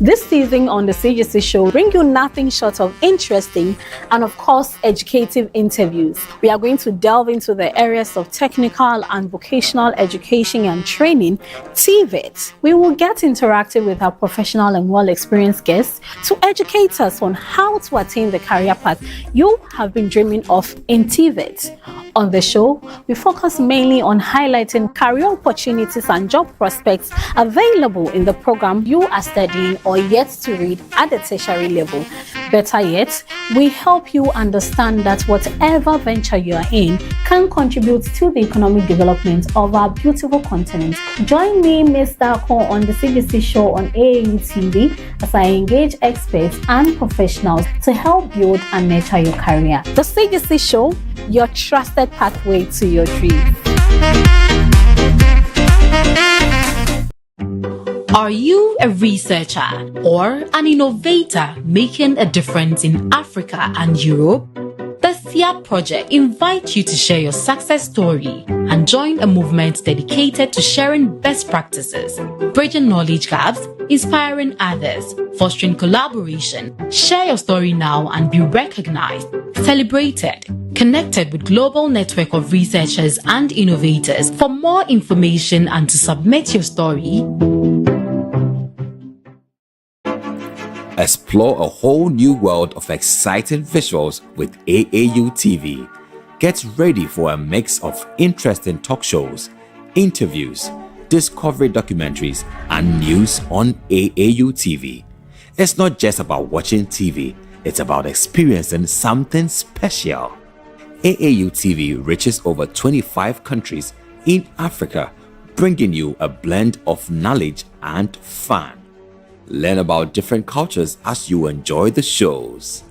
This season on the CGC show, bring you nothing short of interesting and of course educative interviews. We are going to delve into the areas of technical and vocational education and training, TVET. We will get interactive with our professional and well-experienced guests to educate us on how to attain the career path you have been dreaming of in TVET. On the show, we focus mainly on highlighting career opportunities and job prospects available in the program you are studying or yet to read at the tertiary level. Better yet, we help you understand that whatever venture you are in can contribute to the economic development of our beautiful continent. Join me, Mr. Ko, on the CGC show on AAU TV as I engage experts and professionals to help build and nurture your career. The CGC show, your trusted pathway to your dreams. Are you a researcher or an innovator making a difference in Africa and Europe? The SIA project invites you to share your success story and join a movement dedicated to sharing best practices, bridging knowledge gaps, inspiring others, fostering collaboration. Share your story now and be recognized, celebrated, connected with global network of researchers and innovators. For more information and to submit your story, explore a whole new world of exciting visuals with AAU TV. Get ready for a mix of interesting talk shows, interviews, discovery documentaries, and news on AAU TV. It's not just about watching TV, it's about experiencing something special. AAU TV reaches over 25 countries in Africa, bringing you a blend of knowledge and fun. Learn about different cultures as you enjoy the shows.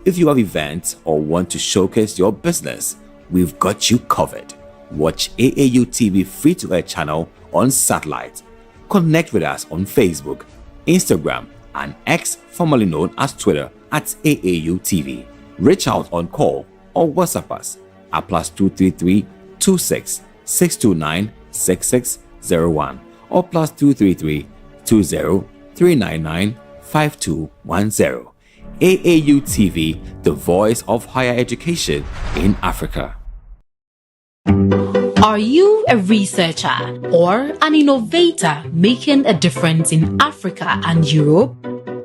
If you have events or want to showcase your business, we've got you covered. Watch AAU TV free-to-air channel on satellite. Connect with us on Facebook, Instagram, and X, formerly known as Twitter, at AAU TV. Reach out on call or WhatsApp us at +233 26 629 6601 or +233 20 399 5210. AAU TV, the voice of higher education in Africa. are you a researcher or an innovator making a difference in Africa and Europe?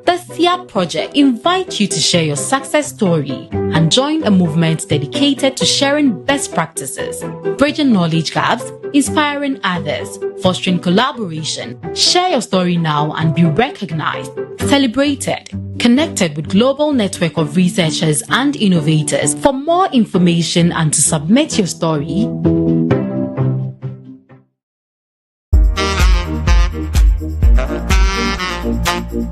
The SIA project invites you to share your success story and join a movement dedicated to sharing best practices, bridging knowledge gaps, inspiring others, fostering collaboration. Share your story now and be recognized, celebrated, connected with global network of researchers and innovators. For more information and to submit your story,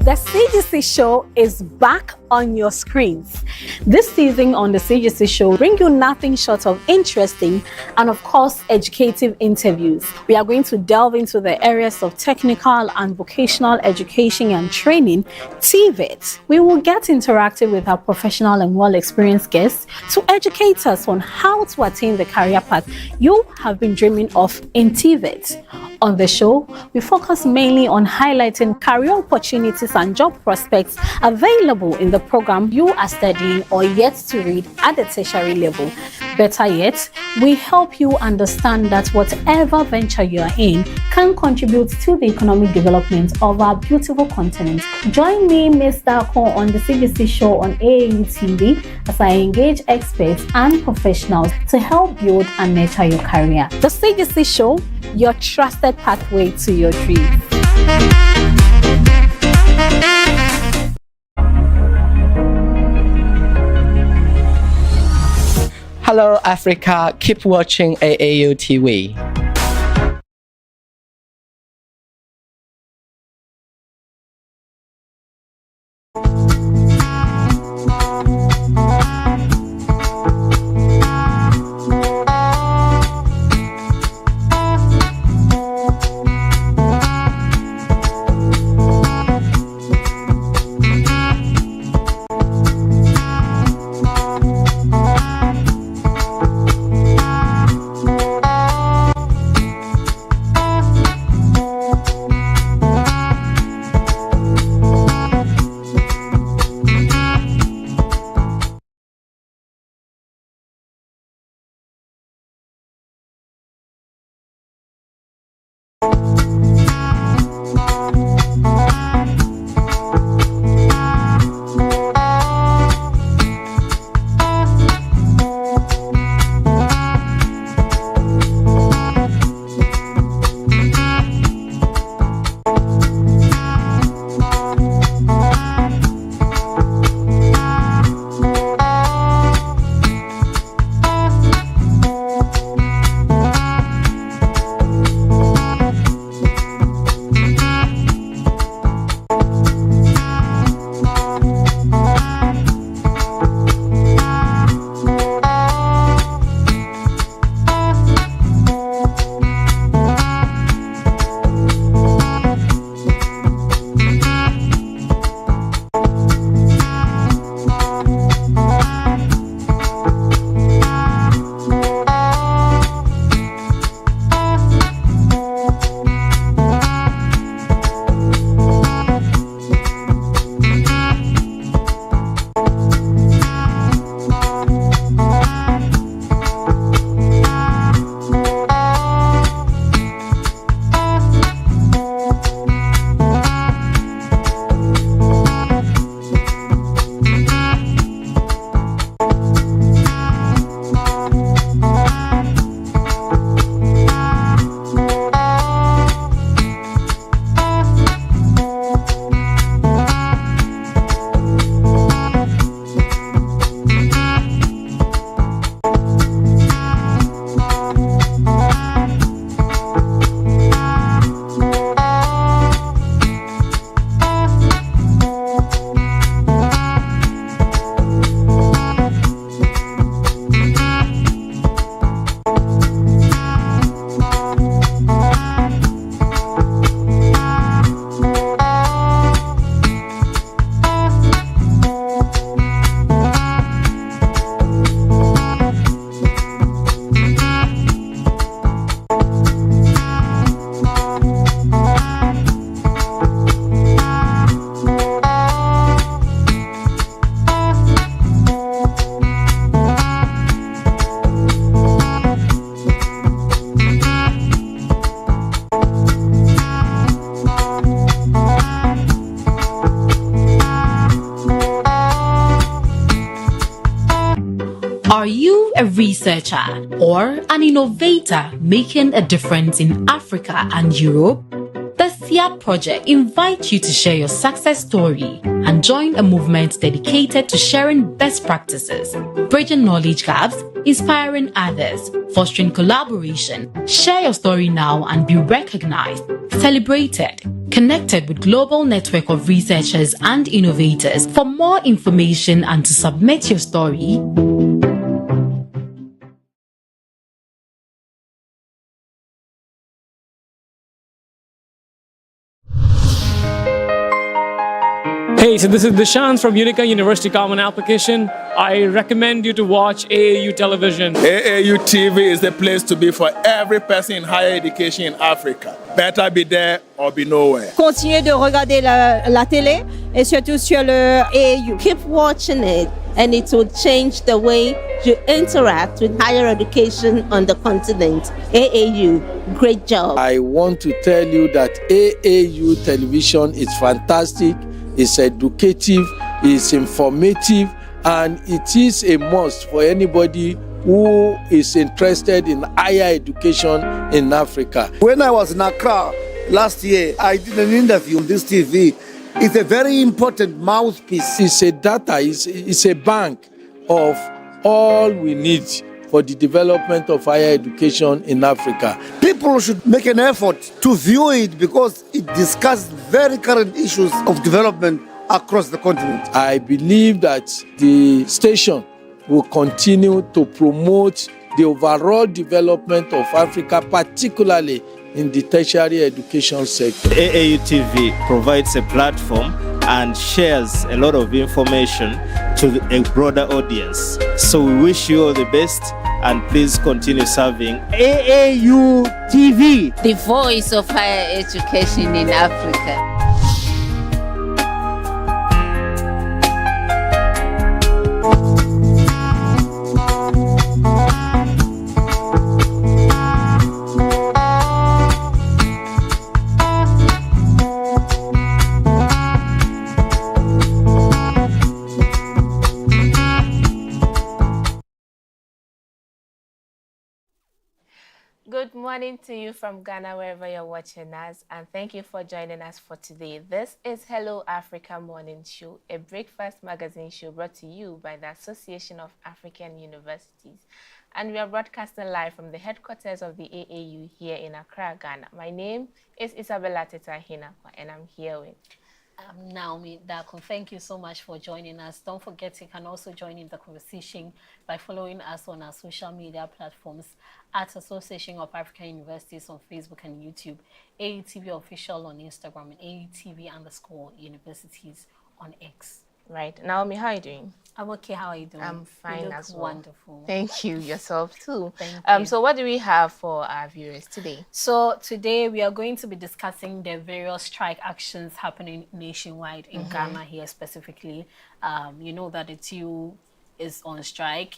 The CGC show is back on your screens. This season on the CGC show, bring you nothing short of interesting and of course educative interviews. We are going to delve into the areas of technical and vocational education and training, TVET. We will get interactive with our professional and well-experienced guests to educate us on how to attain the career path you have been dreaming of in TVET. On the show, we focus mainly on highlighting career opportunities and job prospects available in the program you are studying or yet to read at the tertiary level. Better yet, we help you understand that whatever venture you are in can contribute to the economic development of our beautiful continent. Join me, Mr. Ko, on the CGC show on AAU TV as I engage experts and professionals to help build and nurture your career. The CGC show, your trusted pathway to your dreams. Hello Africa, keep watching AAU TV. Are you a researcher or an innovator making a difference in Africa and Europe? The SIA project invites you to share your success story and join a movement dedicated to sharing best practices, bridging knowledge gaps, inspiring others, fostering collaboration. Share your story now and be recognized, celebrated, connected with global network of researchers and innovators. For more information and to submit your story, Hey, so this is Dishant from Unica University Common Application. I recommend you to watch AAU television. AAU TV is the place to be for every person in higher education in Africa. Better be there or be nowhere. Continuez de regarder la télé et surtout sur le AAU. Keep watching it and it will change the way you interact with higher education on the continent. AAU, great job. I want to tell you that AAU television is fantastic. It's educative, it's informative, and it is a must for anybody who is interested in higher education in Africa. When I was in Accra last year, I did an interview on this TV. It's a very important mouthpiece. It's a data, it's a bank of all we need for the development of higher education in Africa. People should make an effort to view it because it discusses very current issues of development across the continent. I believe that the station will continue to promote the overall development of Africa, particularly in the tertiary education sector. AAU TV provides a platform and shares a lot of information to a broader audience. So we wish you all the best and please continue serving AAU TV, the voice of higher education in Africa. Good morning to you from Ghana, wherever you're watching us, and thank you for joining us for today. This is Hello Africa Morning Show, a breakfast magazine show brought to you by the Association of African Universities. And we are broadcasting live from the headquarters of the AAU here in Accra, Ghana. My name is Isabella and I'm here with Naomi. Thank you so much for joining us. Don't forget you can also join in the conversation by following us on our social media platforms at Association of African Universities on Facebook and YouTube, AUTV Official on Instagram, and AUTV_universities on X. Right. Naomi, how are you doing? I'm okay. How are you doing? I'm fine as well. Wonderful. Thank you. Yourself too. Thank you. So what do we have for our viewers today? So today we are going to be discussing the various strike actions happening nationwide in Ghana here specifically. You know that the TU is on strike.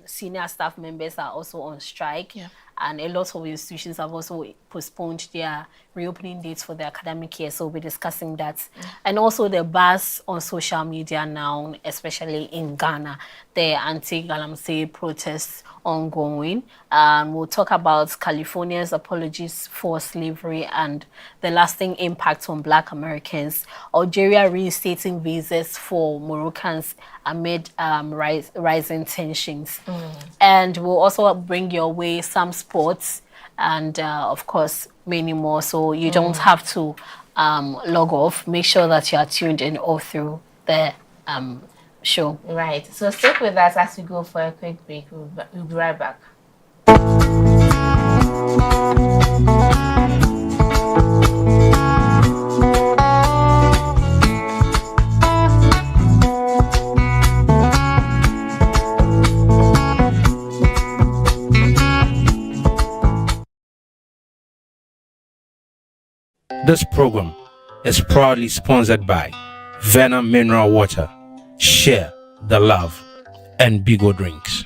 Senior staff members are also on strike. Yeah. And a lot of institutions have also postponed their reopening dates for the academic year. So we'll be discussing that. And also the buzz on social media now, especially in Ghana, the anti-Galamsey protests ongoing. We'll talk about California's apologies for slavery and the lasting impact on Black Americans. Algeria reinstating visas for Moroccans amid rising tensions. And we'll also bring your way some sports and of course many more, so you don't have to log off. Make sure that you are tuned in all through the show. Right, so stick with us as we go for a quick break. We'll be right back. This program is proudly sponsored by Venom Mineral Water, Share the Love, and Bigo Drinks.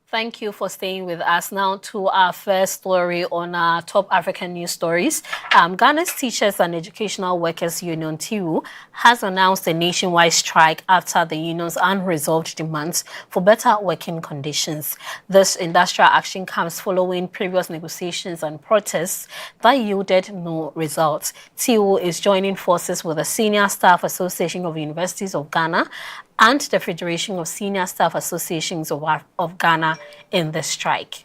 Thank you for staying with us. Now to our first story on our top African news stories. Ghana's Teachers and Educational Workers Union, TU, has announced a nationwide strike after the union's unresolved demands for better working conditions. This industrial action comes following previous negotiations and protests that yielded no results. TU is joining forces with the Senior Staff Association of Universities of Ghana and the Federation of Senior Staff Associations of Ghana in the strike.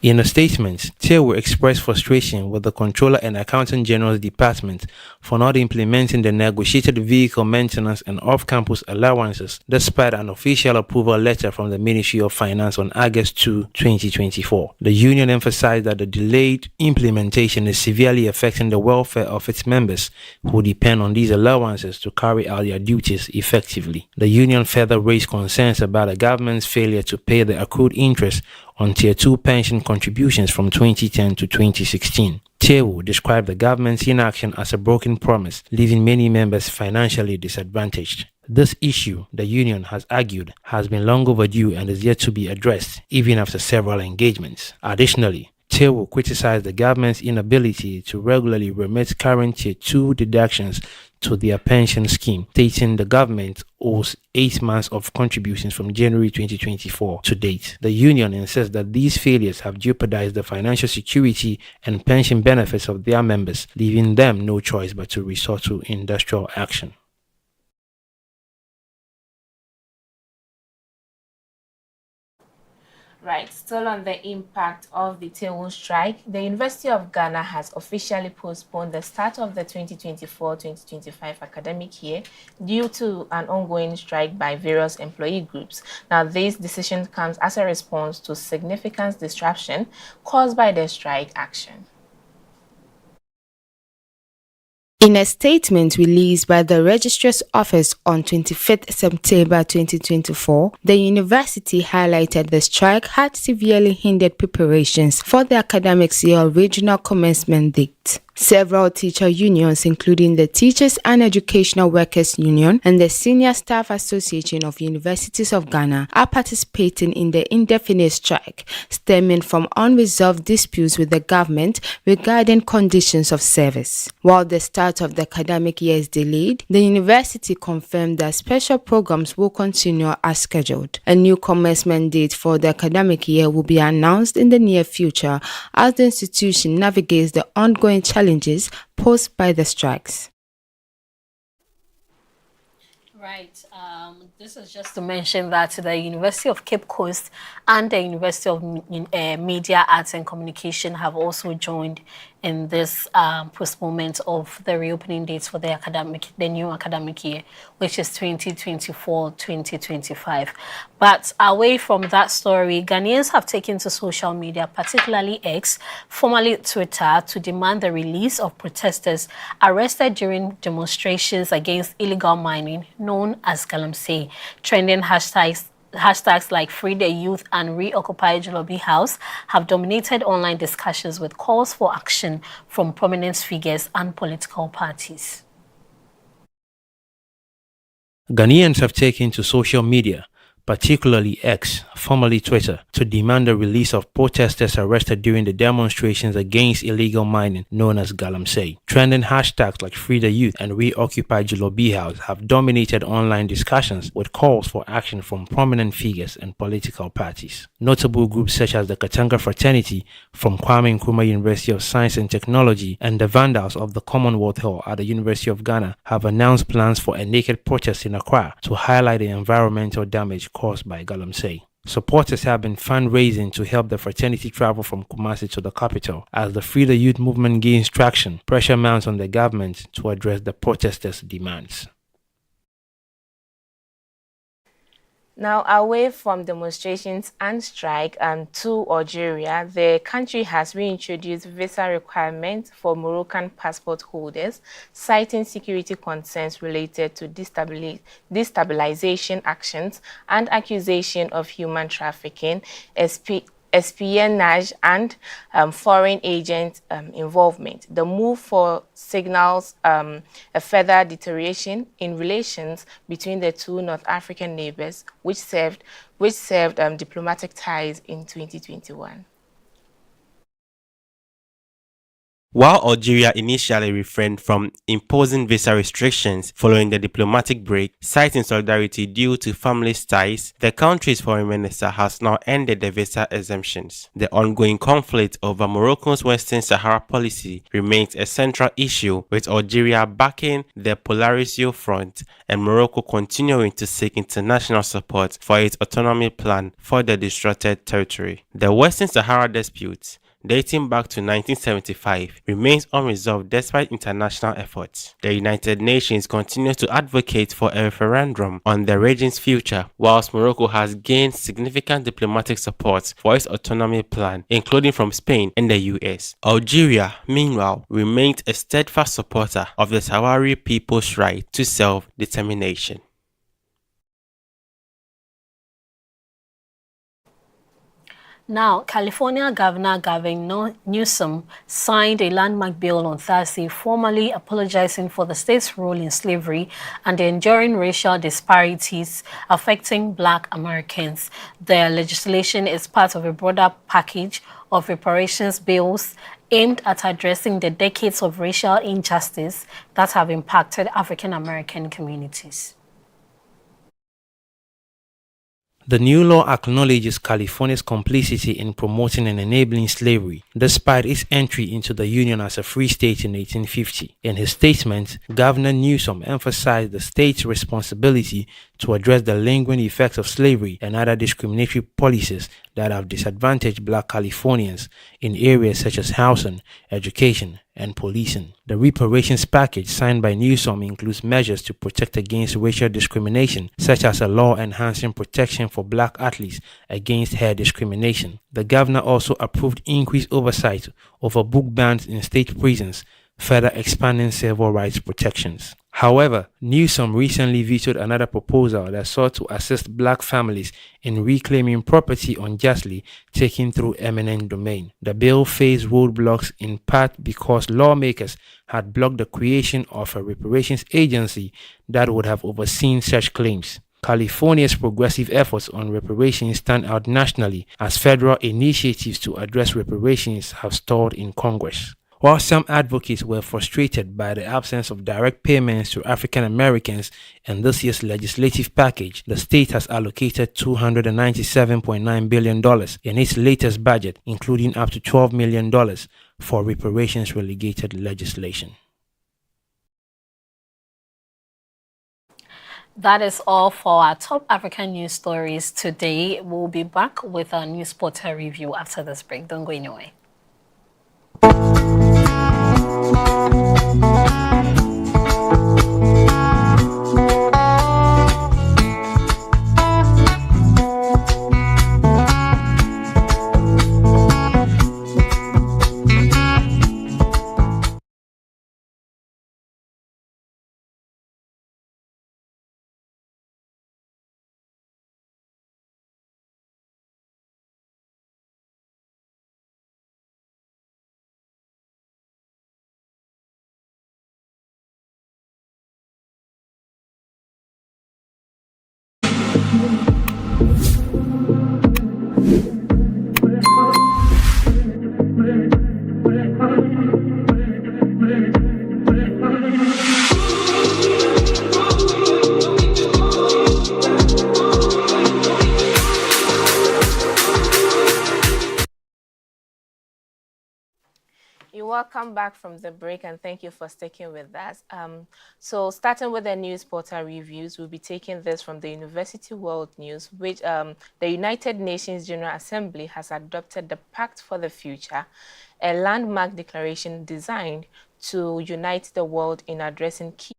In a statement, TU expressed frustration with the Controller and Accountant General's Department for not implementing the negotiated vehicle maintenance and off-campus allowances despite an official approval letter from the Ministry of Finance on August 2, 2024. The union emphasized that the delayed implementation is severely affecting the welfare of its members who depend on these allowances to carry out their duties effectively. The union further raised concerns about the government's failure to pay the accrued interest on Tier 2 pension contributions from 2010 to 2016. TU described the government's inaction as a broken promise, leaving many members financially disadvantaged. This issue, the union has argued, has been long overdue and is yet to be addressed, even after several engagements. Additionally, TU criticized the government's inability to regularly remit current Tier 2 deductions to their pension scheme, stating the government owes 8 months of contributions from January 2024 to date. The union insists that these failures have jeopardized the financial security and pension benefits of their members, leaving them no choice but to resort to industrial action. Right, still on the impact of the TU strike, the University of Ghana has officially postponed the start of the 2024-2025 academic year due to an ongoing strike by various employee groups. Now, this decision comes as a response to significant disruption caused by the strike action. In a statement released by the Registrar's Office on 25th September 2024, the university highlighted the strike had severely hindered preparations for the academic year regional commencement date. Several teacher unions, including the Teachers and Educational Workers Union and the Senior Staff Association of Universities of Ghana, are participating in the indefinite strike, stemming from unresolved disputes with the government regarding conditions of service. While the start of the academic year is delayed, the university confirmed that special programs will continue as scheduled. A new commencement date for the academic year will be announced in the near future as the institution navigates the ongoing challenges posed by the strikes. Right. This is just to mention that the University of Cape Coast and the University of Media, Arts and Communication have also joined in this postponement of the reopening dates for the new academic year, which is 2024-2025. But away from that story, Ghanaians have taken to social media, particularly X, formerly Twitter, to demand the release of protesters arrested during demonstrations against illegal mining known as Galamsey. Trending hashtags like Free the Youth and Reoccupy Jolobi House have dominated online discussions with calls for action from prominent figures and political parties. Ghanaians have taken to social media, particularly X, formerly Twitter, to demand the release of protesters arrested during the demonstrations against illegal mining known as Galamsey. Trending hashtags like Free the Youth and Reoccupy Jolobi House have dominated online discussions with calls for action from prominent figures and political parties. Notable groups such as the Katanga Fraternity from Kwame Nkrumah University of Science and Technology and the Vandals of the Commonwealth Hall at the University of Ghana have announced plans for a naked protest in Accra to highlight the environmental damage caused by Galamsey. Supporters have been fundraising to help the fraternity travel from Kumasi to the capital. As the Free the Youth movement gains traction, pressure mounts on the government to address the protesters' demands. Now, away from demonstrations and strike to Algeria, the country has reintroduced visa requirements for Moroccan passport holders, citing security concerns related to destabilization actions and accusation of human trafficking, espionage, and foreign agent involvement. The move signals a further deterioration in relations between the two North African neighbors, which served diplomatic ties in 2021. While Algeria initially refrained from imposing visa restrictions following the diplomatic break, citing solidarity due to family ties, the country's foreign minister has now ended the visa exemptions. The ongoing conflict over Morocco's Western Sahara policy remains a central issue, with Algeria backing the Polisario Front and Morocco continuing to seek international support for its autonomy plan for the disputed territory. The Western Sahara dispute, dating back to 1975, remains unresolved despite international efforts. The United Nations continues to advocate for a referendum on the region's future, whilst Morocco has gained significant diplomatic support for its autonomy plan, including from Spain and the US. Algeria, meanwhile, remains a steadfast supporter of the Sahrawi people's right to self-determination. Now, California Governor Gavin Newsom signed a landmark bill on Thursday, formally apologizing for the state's role in slavery and the enduring racial disparities affecting Black Americans. The legislation is part of a broader package of reparations bills aimed at addressing the decades of racial injustice that have impacted African American communities. The new law acknowledges California's complicity in promoting and enabling slavery, despite its entry into the Union as a free state in 1850. In his statement, Governor Newsom emphasized the state's responsibility to address the lingering effects of slavery and other discriminatory policies that have disadvantaged Black Californians in areas such as housing, education, and policing. The reparations package signed by Newsom includes measures to protect against racial discrimination, such as a law enhancing protection for Black athletes against hair discrimination. The governor also approved increased oversight over book bans in state prisons, further expanding civil rights protections. However, Newsom recently vetoed another proposal that sought to assist Black families in reclaiming property unjustly taken through eminent domain. The bill faced roadblocks in part because lawmakers had blocked the creation of a reparations agency that would have overseen such claims. California's progressive efforts on reparations stand out nationally, as federal initiatives to address reparations have stalled in Congress. While some advocates were frustrated by the absence of direct payments to African Americans in this year's legislative package, the state has allocated $297.9 billion in its latest budget, including up to $12 million for reparations-related legislation. That is all for our top African news stories today. We'll be back with our news portal review after this break. Don't go anywhere. Welcome back from the break, and thank you for sticking with us. So starting with the news portal reviews, we'll be taking this from the University World News, which the United Nations General Assembly has adopted the Pact for the Future, a landmark declaration designed to unite the world in addressing key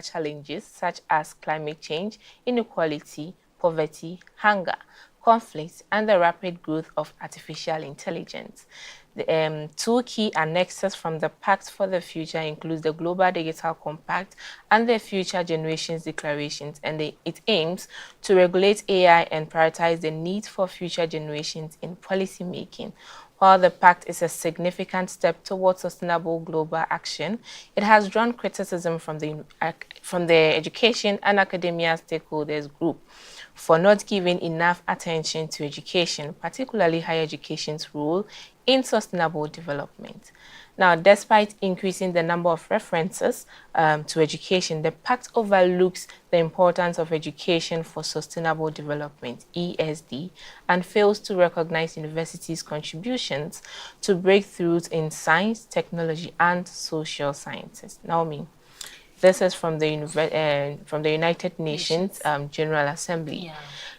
challenges such as climate change, inequality, poverty, hunger, conflict, and the rapid growth of artificial intelligence. The two key annexes from the Pact for the Future includes the Global Digital Compact and the Future Generations Declarations, and it aims to regulate AI and prioritize the needs for future generations in policy making. While the pact is a significant step towards sustainable global action, it has drawn criticism from the education and academia stakeholders group for not giving enough attention to education, particularly higher education's role in sustainable development. Now, despite increasing the number of references to education, the pact overlooks the importance of education for sustainable development, ESD, and fails to recognize universities' contributions to breakthroughs in science, technology, and social sciences. Naomi, this is from the United Nations General Assembly,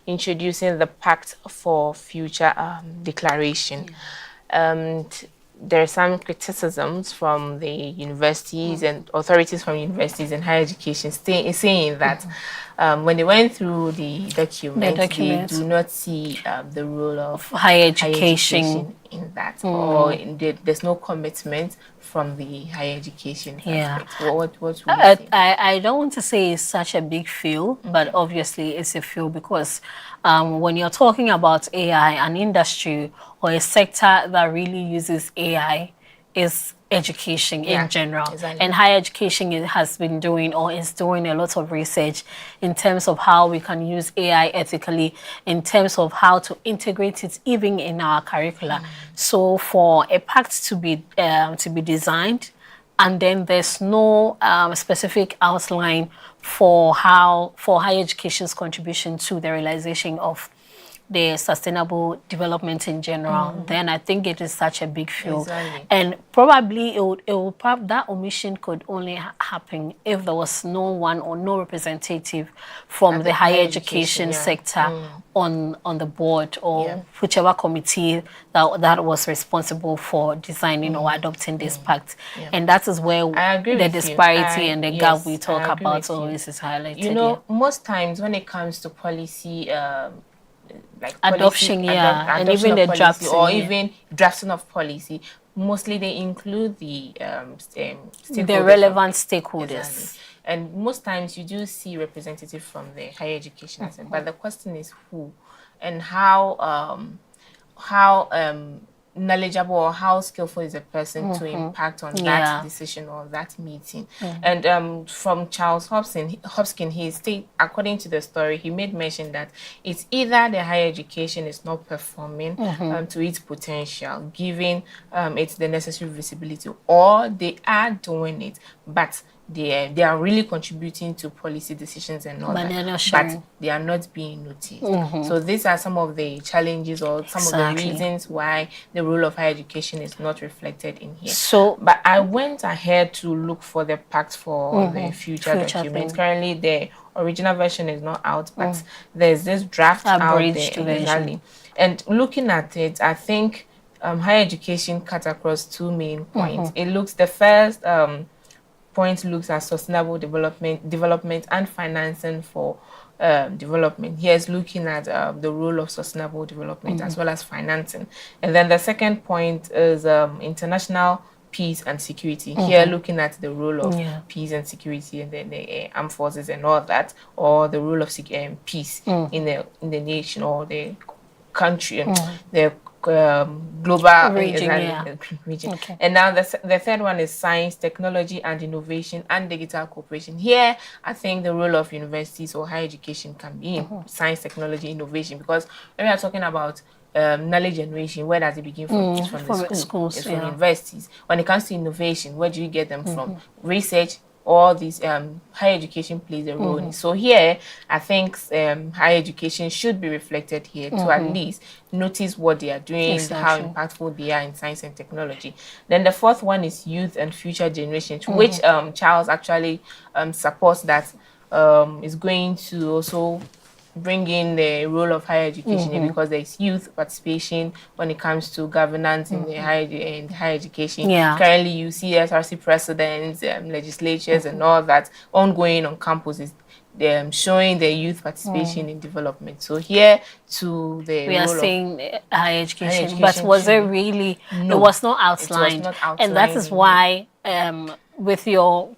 introducing the Pact for Future Declaration. There are some criticisms from the universities and authorities from universities and higher education saying that when they went through the document, they do not see the role of higher education in that, or there's no commitment from the higher education aspect. What would you say? I don't want to say it's such a big field, but obviously it's a field because when you're talking about AI, an industry or a sector that really uses AI is education in general. Exactly. And higher education has been doing or is doing a lot of research in terms of how we can use AI ethically, in terms of how to integrate it even in our curricula. So for a pact to be designed, and then there's no specific outline for higher education's contribution to the realization of the sustainable development in general, then I think it is such a big field. Exactly. And probably that omission could only happen if there was no one or no representative from the higher education sector on the board or whichever committee that was responsible for designing or adopting this pact. And that is where the disparity and the gap we talk about always is highlighted. You know, most times when it comes to policy, like adoption, and even the drafting, or even drafting of policy, mostly they include the relevant stakeholders. Exactly. And most times you do see representatives from the higher education aspect, but the question is who and how knowledgeable or how skillful is a person to impact on that decision or that meeting. And from Charles Hopkins, according to the story, he made mention that it's either the higher education is not performing to its potential, giving it the necessary visibility, or they are doing it, but they are really contributing to policy decisions and all that, but they are not being noticed. So these are some of the challenges or some of the reasons why the role of higher education is not reflected in here. So, but I went ahead to look for the Pact for the Future document. Currently, the original version is not out, but there's this draft out there. Exactly. And looking at it, I think higher education cut across two main points. It looks the first point looks at sustainable development and financing for development. Here is looking at the role of sustainable development as well as financing. And then the second point is international peace and security. Here looking at the role of peace and security and then the armed forces and all that, or the role of peace in the nation or the country, the global region. And now the third one is science, technology and innovation and digital cooperation. Here, I think the role of universities or higher education can be in science, technology, innovation, because when we are talking about knowledge generation, where does it begin from? It's from the schools, it's from universities. When it comes to innovation, where do you get them from? Research. All these higher education plays a role in it. So here, I think higher education should be reflected here to at least notice what they are doing, how impactful they are in science and technology. Then the fourth one is youth and future generations, which Charles actually supports that is going to also bring in the role of higher education here, because there is youth participation when it comes to governance in the higher education. Currently, you see SRC presidents, legislatures, and all that ongoing on campuses. showing the youth participation in development. So here to the we are role saying of higher education, but was it really? No, it was not outlined, it was not outlined, and that is why with your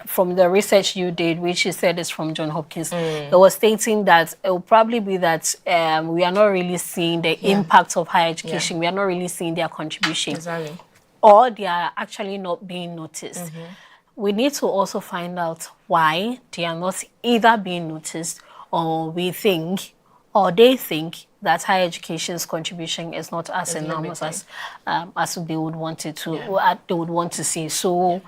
from the research you did, which you said is from John Hopkins, it was stating that it will probably be that we are not really seeing the impact of higher education. We are not really seeing their contribution. Exactly. Or they are actually not being noticed. We need to also find out why they are not either being noticed, or they think that higher education's contribution is not as enormous as they would want it to, they would want to see. So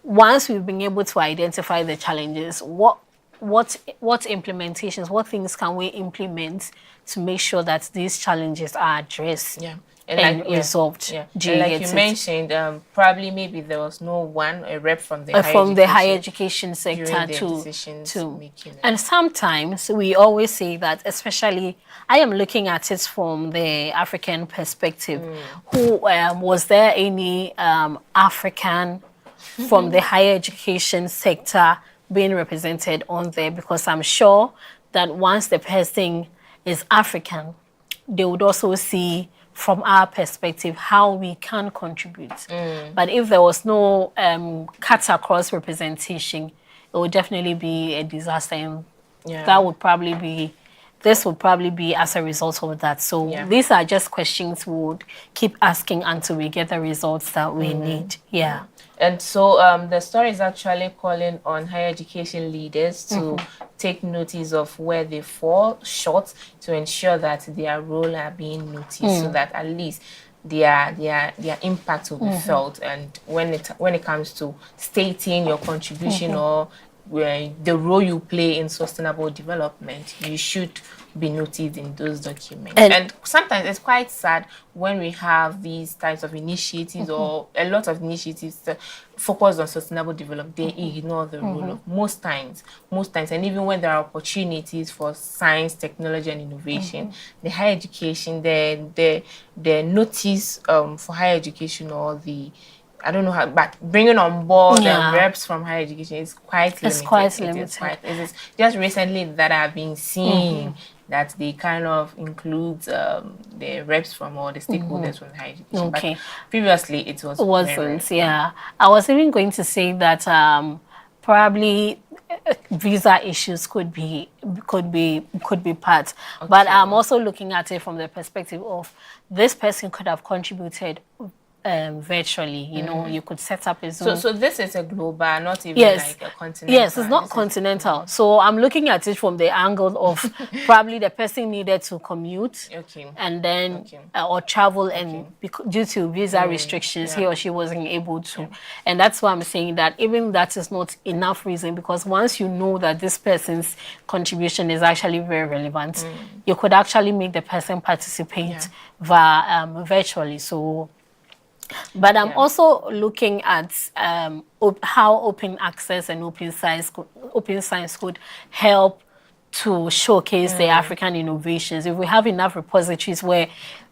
once we've been able to identify the challenges, what implementations, what things can we implement to make sure that these challenges are addressed? And resolved. And like you mentioned, probably maybe there was no a rep from the higher education sector to and sometimes we always say that, especially I am looking at it from the African perspective. Who was there any African from the higher education sector being represented on there? Because I'm sure that once the person is African, they would also see from our perspective how we can contribute. But if there was no cut across representation, it would definitely be a disaster. And that would probably be, this would probably be as a result of that. So these are just questions we would keep asking until we get the results that we need. And so the story is actually calling on higher education leaders to take notice of where they fall short to ensure that their role are being noticed, so that at least their impact will be felt. And when it comes to stating your contribution or the role you play in sustainable development, you should be noted in those documents. And sometimes it's quite sad when we have these types of initiatives or a lot of initiatives that focus on sustainable development. They ignore the role of most times, and even when there are opportunities for science, technology, and innovation, the higher education, the notice for higher education, or the I don't know how, but bringing on board reps from higher education is quite limited. It's quite limited. It is just recently that I've been seeing that they kind of include the reps from all the stakeholders from higher education. But previously it wasn't. I was even going to say that probably visa issues could be part. But I'm also looking at it from the perspective of this person could have contributed virtually, you know, you could set up a Zoom. So this is a global, not even like a continental. Yes, it's not continental. So I'm looking at it from the angle of probably the person needed to commute and then or travel, and due to visa restrictions, he or she wasn't able to. And that's why I'm saying that even that is not enough reason, because once you know that this person's contribution is actually very relevant, you could actually make the person participate via virtually. So but I'm also looking at how open access and open science could help to showcase the African innovations. If we have enough repositories where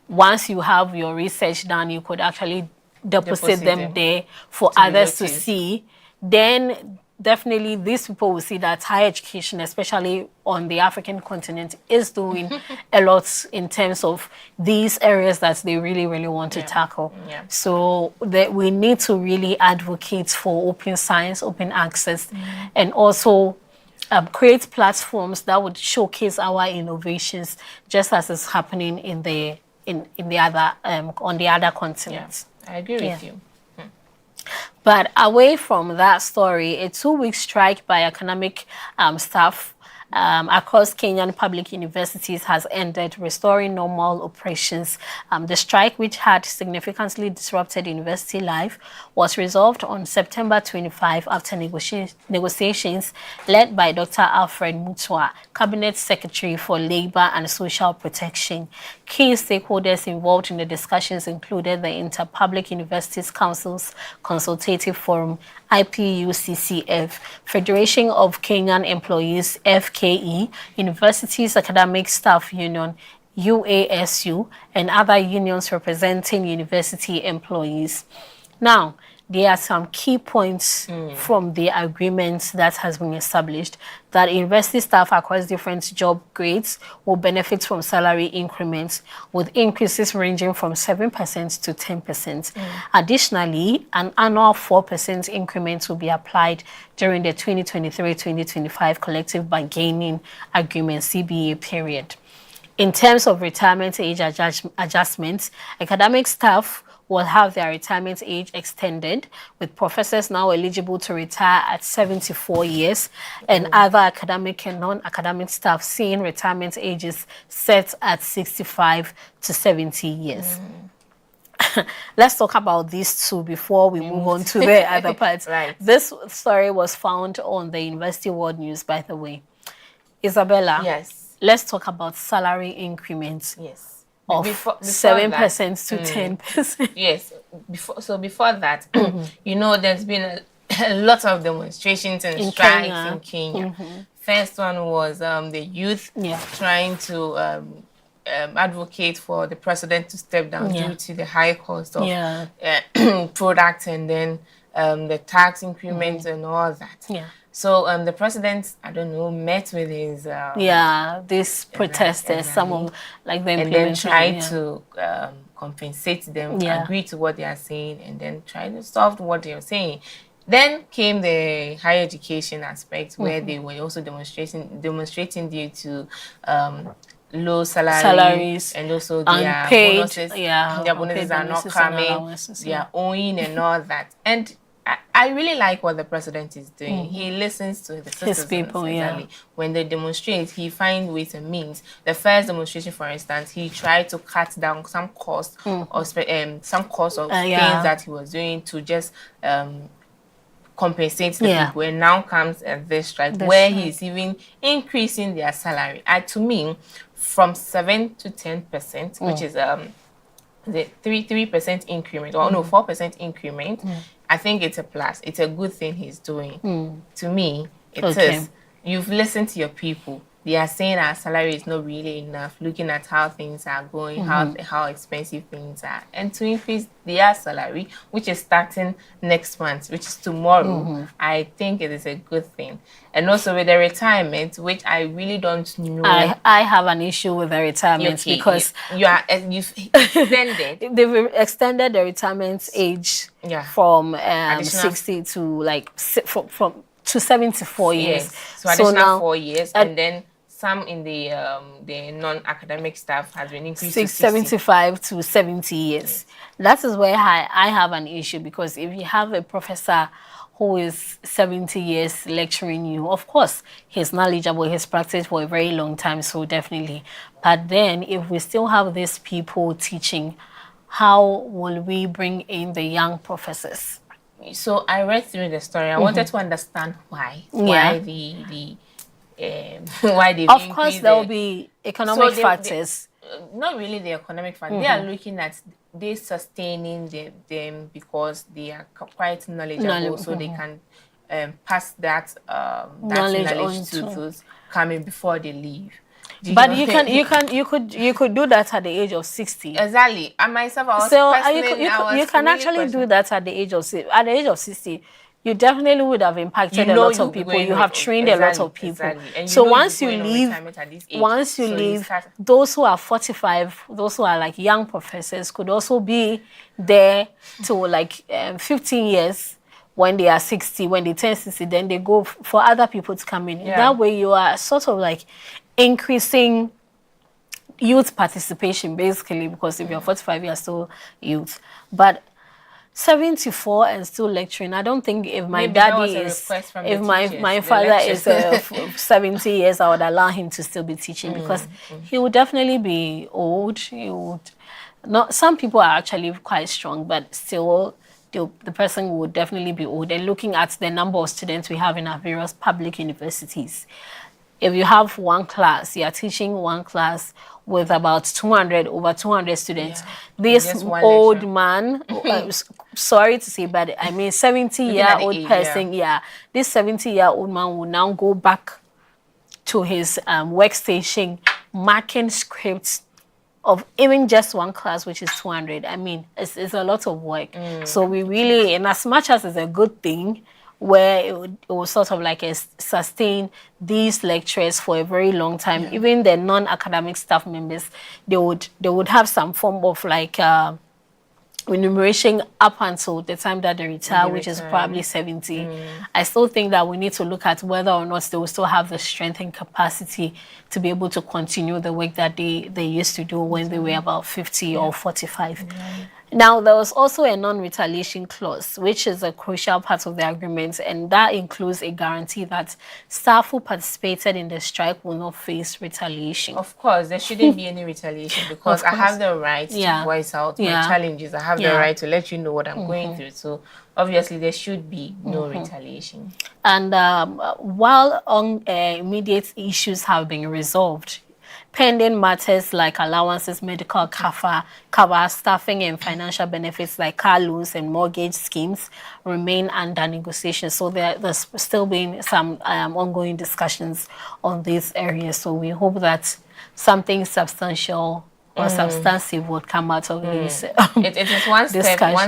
once you have your research done, you could actually deposit them there for others to see, then definitely these people will see that higher education, especially on the African continent, is doing a lot in terms of these areas that they really, really want to tackle. So that we need to really advocate for open science, open access, and also create platforms that would showcase our innovations, just as is happening in the other on the other continents. I agree with you. But away from that story, a 2-week strike by academic staff across Kenyan public universities has ended, restoring normal operations. The strike, which had significantly disrupted university life, was resolved on September 25 after negotiations led by Dr. Alfred Mutua, Cabinet Secretary for Labor and Social Protection. Key stakeholders involved in the discussions included the Interpublic Universities Council's Consultative Forum, IPUCCF, Federation of Kenyan Employees, FKE, Universities Academic Staff Union, UASU, and other unions representing university employees. Now, there are some key points from the agreement that has been established that university staff across different job grades will benefit from salary increments with increases ranging from 7% to 10%. Additionally, an annual 4% increment will be applied during the 2023-2025 collective bargaining agreement CBA period. In terms of retirement age adjustments, academic staff will have their retirement age extended, with professors now eligible to retire at 74 years, and other academic and non-academic staff seeing retirement ages set at 65 to 70 years. Let's talk about these two before we move on to the other parts. Right. This story was found on the University World News, by the way. Isabella, yes, let's talk about salary increments. Yes. Of before 7% that, to 10%. Yes. Before that, you know, there's been a lot of demonstrations and strikes in Kenya. First one was the youth trying to advocate for the president to step down due to the high cost of products, and then the tax increments and all that. So the president, I don't know, met with his these protesters, some of like them, and then tried to compensate them, agree to what they are saying, and then try to solve what they are saying. Then came the higher education aspect, where they were also demonstrating due to low salaries and also their unpaid, bonuses. Their bonuses are not coming. They are owing and all that. And I really like what the president is doing. He listens to the citizens. His people, When they demonstrate, he finds ways and means. The first demonstration, for instance, he tried to cut down some cost or some cost of things that he was doing to just compensate the people. And now comes this strike where he's even increasing their salary. To me, from 7 to 10%, which is the 3% increment, or no, 4% increment. I think it's a plus. It's a good thing he's doing. To me, it is. You've listened to your people. They are saying our salary is not really enough, looking at how things are going, how expensive things are. And to increase their salary, which is starting next month, which is tomorrow, I think it is a good thing. And also with the retirement, which I really don't know. I have an issue with the retirement because you've extended. They've extended the retirement age from 60 to like from to 74 years. So additional now, 4 years, and then some in the non-academic staff has been increased to 75 to 70 years. That is where I have an issue, because if you have a professor who is 70 years lecturing you, of course, he's knowledgeable, he's practiced for a very long time, so definitely. But then if we still have these people teaching, how will we bring in the young professors? So I read through the story. I wanted to understand why the why they. Of course, there will be economic factors. Not really the economic factor. They are looking at they sustaining them because they are quite knowledgeable, so they can pass that knowledge to those coming before they leave. But you could do that at the age of 60. Exactly. And myself, you can actually do that at the age of 60. You definitely would have impacted a lot of people. You have trained a lot of people. So once you leave, those who are 45, those who are like young professors could also be there to like 15 years. When they are 60, when they turn 60, then they go for other people to come in. That way you are sort of like increasing youth participation, basically, because if you're 45, you're still youth. But 74 and still lecturing, I don't think if my daddy is, if my father is 70 years, I would allow him to still be teaching, because he would definitely be old. He would not. Some people are actually quite strong, but still the person would definitely be old. And looking at the number of students we have in our various public universities, if you have one class, you are teaching one class with about over 200 students. This old man, sorry to say, but I mean 70-year-old person, this 70-year-old man will now go back to his workstation, marking scripts of even just one class, which is 200. I mean, it's a lot of work. So we really, and as much as it's a good thing, where it would sort of like sustain these lecturers for a very long time. Even the non-academic staff members, they would have some form of like remuneration up until the time that they retire, which is probably 70. I still think that we need to look at whether or not they will still have the strength and capacity to be able to continue the work that they used to do when they were about 50 or 45. Now, there was also a non-retaliation clause, which is a crucial part of the agreement, and that includes a guarantee that staff who participated in the strike will not face retaliation. Of course, there shouldn't be any retaliation because I have the right to voice out my challenges. I have the right to let you know what I'm going through. So obviously, there should be no retaliation. And while immediate issues have been resolved, pending matters like allowances, medical cover, staffing, and financial benefits like car loans and mortgage schemes remain under negotiation. So there's still been some ongoing discussions on these areas. So we hope that something substantial or substantive would come out of these it is one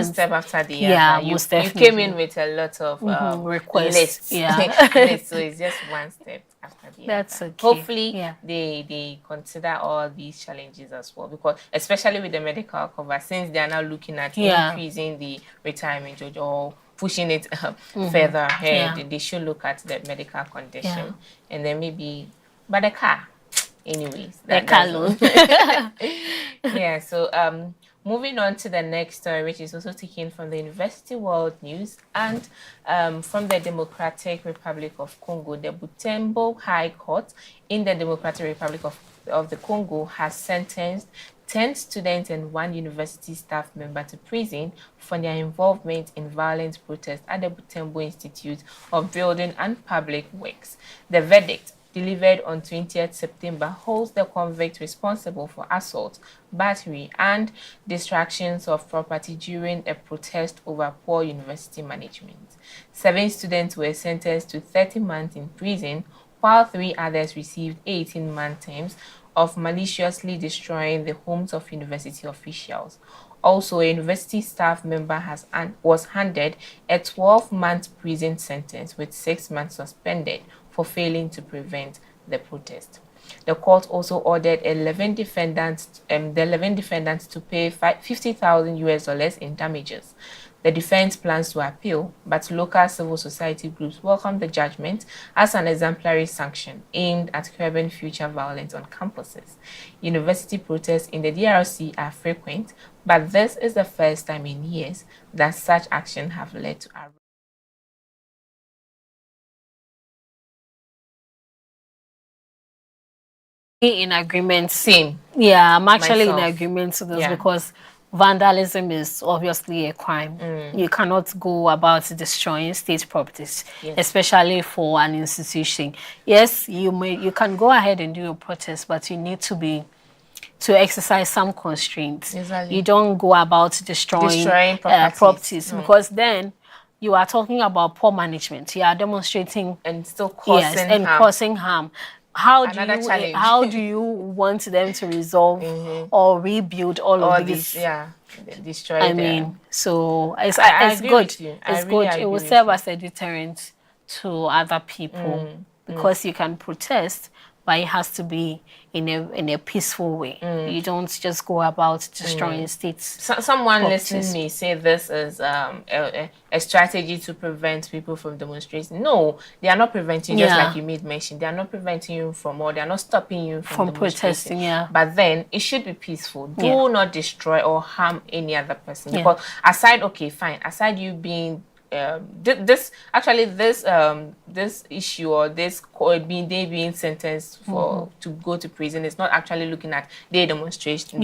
step after the other. You came in with a lot of requests. Lists. Lists, so it's just one step after the That's other. okay. Hopefully, they consider all these challenges as well, because especially with the medical cover, since they are now looking at increasing the retirement age or pushing it further ahead, they should look at the medical condition and then maybe buy the car. Anyways, so moving on to the next story, which is also taken from the University World News and from the Democratic Republic of Congo. The Butembo High Court in the Democratic Republic of the Congo has sentenced 10 students and 1 university staff member to prison for their involvement in violent protests at the Butembo Institute of Building and Public Works. The verdict, delivered on 20th September, holds the convict responsible for assault, battery, and distractions of property during a protest over poor university management. 7 students were sentenced to 30 months in prison, while 3 others received 18-month terms of maliciously destroying the homes of university officials. Also, a university staff member was handed a 12-month prison sentence with 6 months suspended for failing to prevent the protest. The court also ordered the 11 defendants to pay $50,000 in damages. The defense plans to appeal, but local civil society groups welcome the judgment as an exemplary sanction aimed at curbing future violence on campuses. University protests in the DRC are frequent, but this is the first time in years that such action have led to arrest. In agreement. Same. Yeah, I'm actually in agreement to this because vandalism is obviously a crime. You cannot go about destroying state properties, especially for an institution. Yes, you can go ahead and do your protest, but you need to exercise some constraints. Exactly. You don't go about destroying properties because then you are talking about poor management. You are demonstrating and still causing causing harm. How do you want them to resolve or rebuild all of these? Destroy. I mean, so it's good. It's good. It will serve as a deterrent to other people because you can protest, but it has to be in a peaceful way. You don't just go about destroying states. Someone listening may say this is a strategy to prevent people from demonstrating. No, they are not preventing, just like you made mention. They are not preventing you from, or they are not stopping you from protesting. But then it should be peaceful. Do not destroy or harm any other person. Because aside you being this issue or this being sentenced to go to prison is not actually looking at they demonstrating,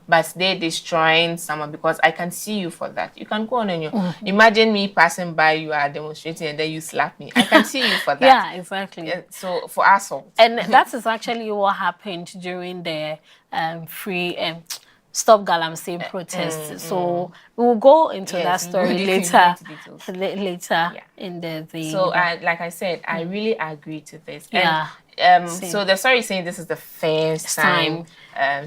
but they destroying someone, because I can see you for that. You can go on and imagine me passing by, you are demonstrating and then you slap me. I can see you for that. Yeah, exactly. So for assault. And that is actually what happened during the Stop Galamsey protests. So we will go into that story later. Later in the So, like I said, I really agree to this. Yeah. So the story is saying this is the first time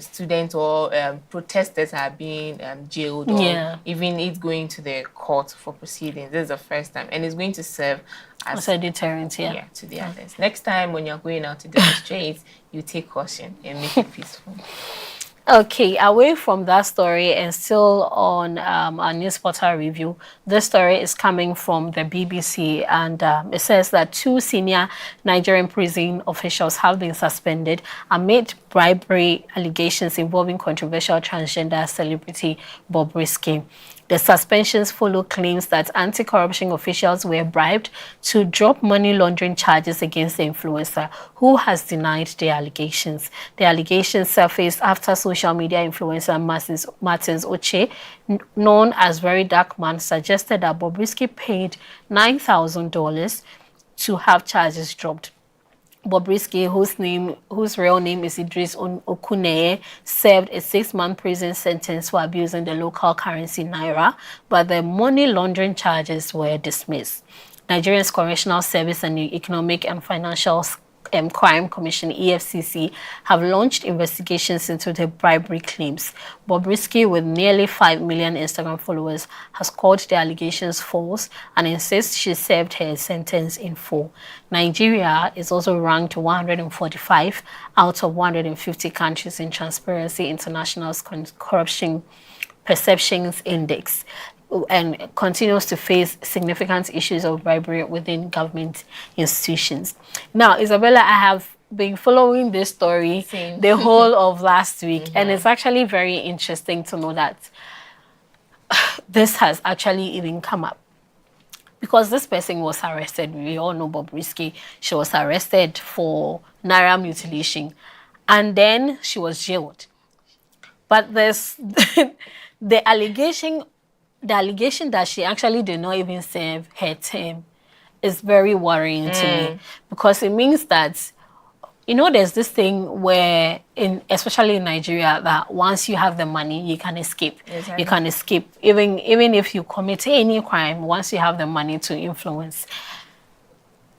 students or protesters are being jailed, or even it's going to the court for proceedings. This is the first time, and it's going to serve as a deterrent, to the others. Next time when you're going out to demonstrate, you take caution and make it peaceful. Okay, away from that story and still on our news portal review, this story is coming from the BBC, and it says that 2 senior Nigerian prison officials have been suspended amid bribery allegations involving controversial transgender celebrity Bobrisky. The suspensions follow claims that anti-corruption officials were bribed to drop money laundering charges against the influencer, who has denied the allegations. The allegations surfaced after social media influencer Martins Oche, known as Very Dark Man, suggested that Bobrisky paid $9,000 to have charges dropped. Bobrisky, whose real name is Idris Okuneye, served a 6-month prison sentence for abusing the local currency naira, but the money laundering charges were dismissed. Nigeria's Correctional Service and the Economic and Financial Crime Commission, EFCC, have launched investigations into the bribery claims. Bobrisky, with nearly 5 million Instagram followers, has called the allegations false and insists she served her sentence in full. Nigeria is also ranked 145 out of 150 countries in Transparency International's Corruption Perceptions Index, and continues to face significant issues of bribery within government institutions. Now, Isabella, I have been following this story the whole of last week, and it's actually very interesting to know that this has actually even come up. Because this person was arrested, we all know Bobrisky, she was arrested for naira mutilation, and then she was jailed. But there's the allegation that she actually did not even serve her term is very worrying to me, because it means that, you know, there's this thing where, especially in Nigeria, that once you have the money, you can escape. Exactly. You can escape. Even if you commit any crime, once you have the money to influence.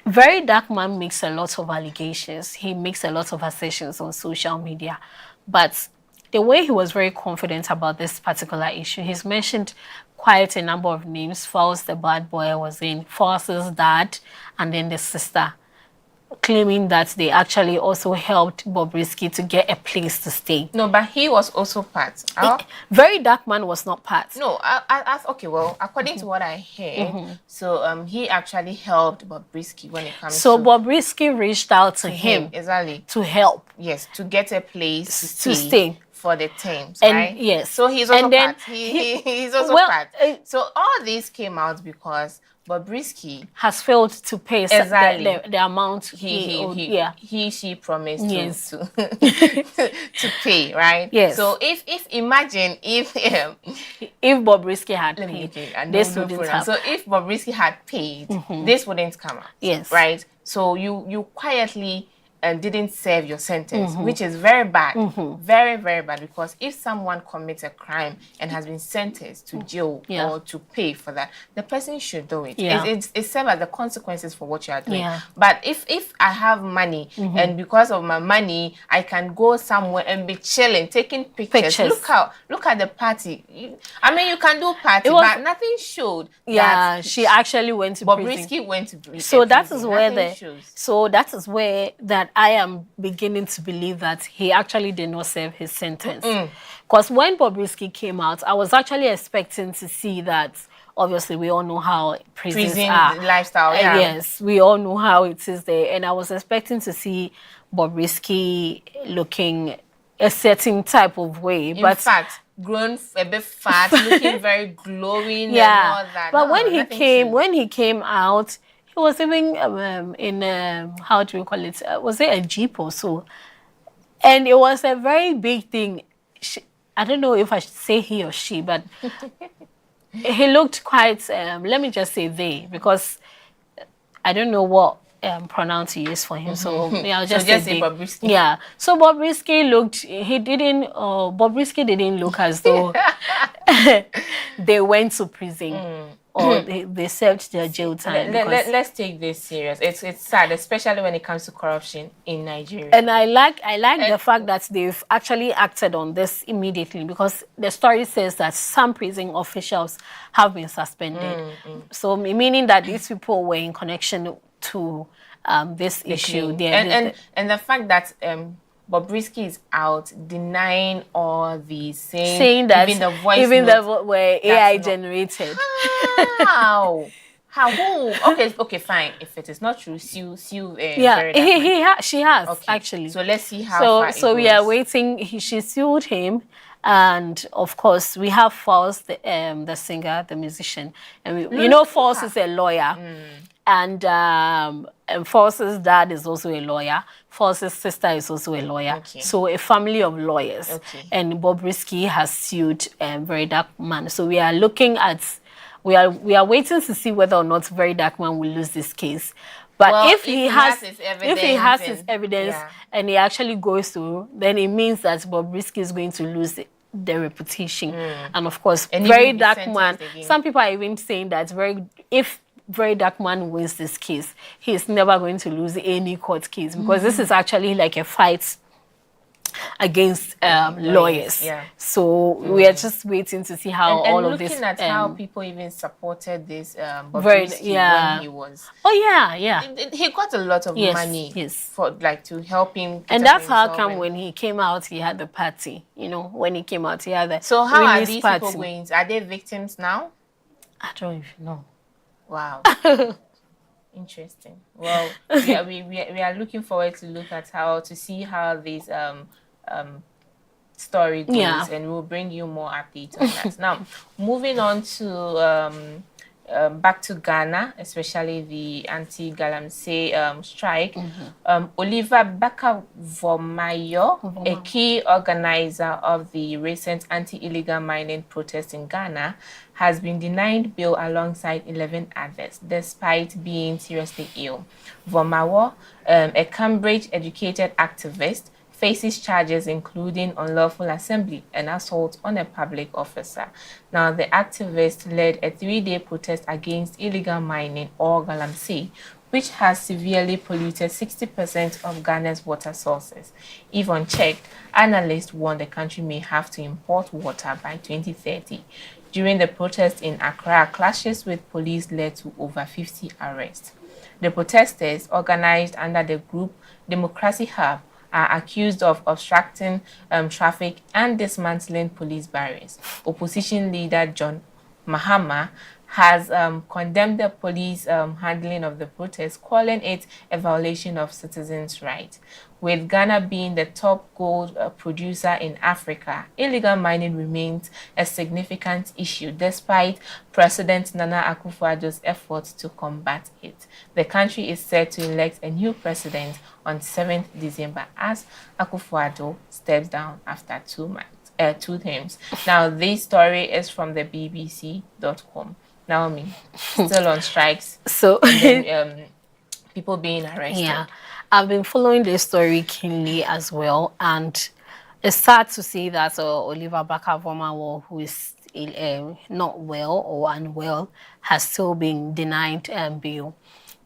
Very Dark Man makes a lot of allegations. He makes a lot of assertions on social media. But the way he was very confident about this particular issue, he's mentioned quite a number of names. Falz, the bad boy, was in, Falz's dad, and then the sister, claiming that they actually also helped Bobrisky to get a place to stay. No, but he was also part. Very Dark Man was not part. No, okay, well, according to what I heard, so he actually helped Bobrisky when it comes to... So Bobrisky reached out to him exactly, to help. Yes, to get a place to stay. For the terms, and right? Yes. So he's also part. He's also part. So all this came out because Bobrisky has failed to pay the amount she promised to pay, right? Yes. So if imagine if Bobrisky had paid, this wouldn't have. So if Bobrisky had paid, this wouldn't come out. Yes. Right. So you quietly didn't serve your sentence, which is very bad, very, very bad, because if someone commits a crime and has been sentenced to jail or to pay for that, the person should do it. It's served as the consequences for what you are doing. But if I have money and because of my money, I can go somewhere and be chilling, taking pictures. Look at the party. I mean, you can do party, but nothing showed. Yeah, she actually went to prison. Bobrisky went to prison. So that is where that I am beginning to believe that he actually did not serve his sentence. Because when Bobrisky came out, I was actually expecting to see that. Obviously, we all know how prisons are. Lifestyle, yes, we all know how it is there. And I was expecting to see Bobrisky looking a certain type of way. In fact, grown a bit fat, looking very glowing and all that. But when he came out, he was even in, how do we call it? Was it a Jeep or so? And it was a very big thing. I don't know if I should say he or she, but he looked quite, let me just say they, because I don't know what pronoun to use for him. So yeah, I'll So just say Bobrisky. Yeah. So Bobrisky looked. He didn't. Bobrisky didn't look as though they went to prison or they served their jail time. Let's take this serious. It's sad, especially when it comes to corruption in Nigeria. And I like the fact that they've actually acted on this immediately, because the story says that some prison officials have been suspended. So meaning that these people were in connection to this issue. And the fact that Bobrisky is out denying all these, saying that even the voice were AI generated. How? Who? Okay, fine. If it is not true, sue. She has actually. So let's see how far So we are waiting. She sued him, and of course we have Falz, the singer, the musician, and Falz is a lawyer, and Falz's dad is also a lawyer. Falz's sister is also a lawyer. So a family of lawyers. And Bobrisky has sued Very Dark Man. So we are looking at. We are waiting to see whether or not Very Dark Man will lose this case. But if he has his evidence and he actually goes through, then it means that Bobrisky is going to lose the reputation. And of course, Very Dark Man. Some people are even saying that if Very Dark Man wins this case, he's never going to lose any court case, because this is actually like a fight against lawyers. So we are just waiting to see how all of this. Looking at how people even supported this Bobrisky when he was. He got a lot of money for to help him. And that's how come when he came out, he had the party. When he came out, he had the. So how are these people going? Are they victims now? I don't even know. Wow. Interesting. Well, we are looking forward to see how this story goes, and we'll bring you more updates on that. Now, moving on to back to Ghana, especially the anti-Galamsey strike. Oliver Baka-Vomayo, a key organizer of the recent anti-illegal mining protest in Ghana, has been denied bail alongside 11 others, despite being seriously ill. Vomayo, a Cambridge-educated activist, faces charges including unlawful assembly and assault on a public officer. Now, the activist led a 3-day protest against illegal mining, or Galamsey, which has severely polluted 60% of Ghana's water sources. If unchecked, analysts warn the country may have to import water by 2030. During the protest in Accra, clashes with police led to over 50 arrests. The protesters, organized under the group Democracy Hub, are accused of obstructing traffic and dismantling police barriers. Opposition leader John Mahama has condemned the police handling of the protest, calling it a violation of citizens' rights. With Ghana being the top gold producer in Africa, illegal mining remains a significant issue despite President Nana Akufo-Addo's efforts to combat it. The country is set to elect a new president on 7th December as Akufo-Addo steps down after 2 terms. Now, this story is from the BBC.com. Naomi, still on strikes. So, and then, people being arrested. Yeah, I've been following this story keenly as well, and it's sad to see that Oliver Baka-Vomayo, who is not well or unwell, has still been denied bail.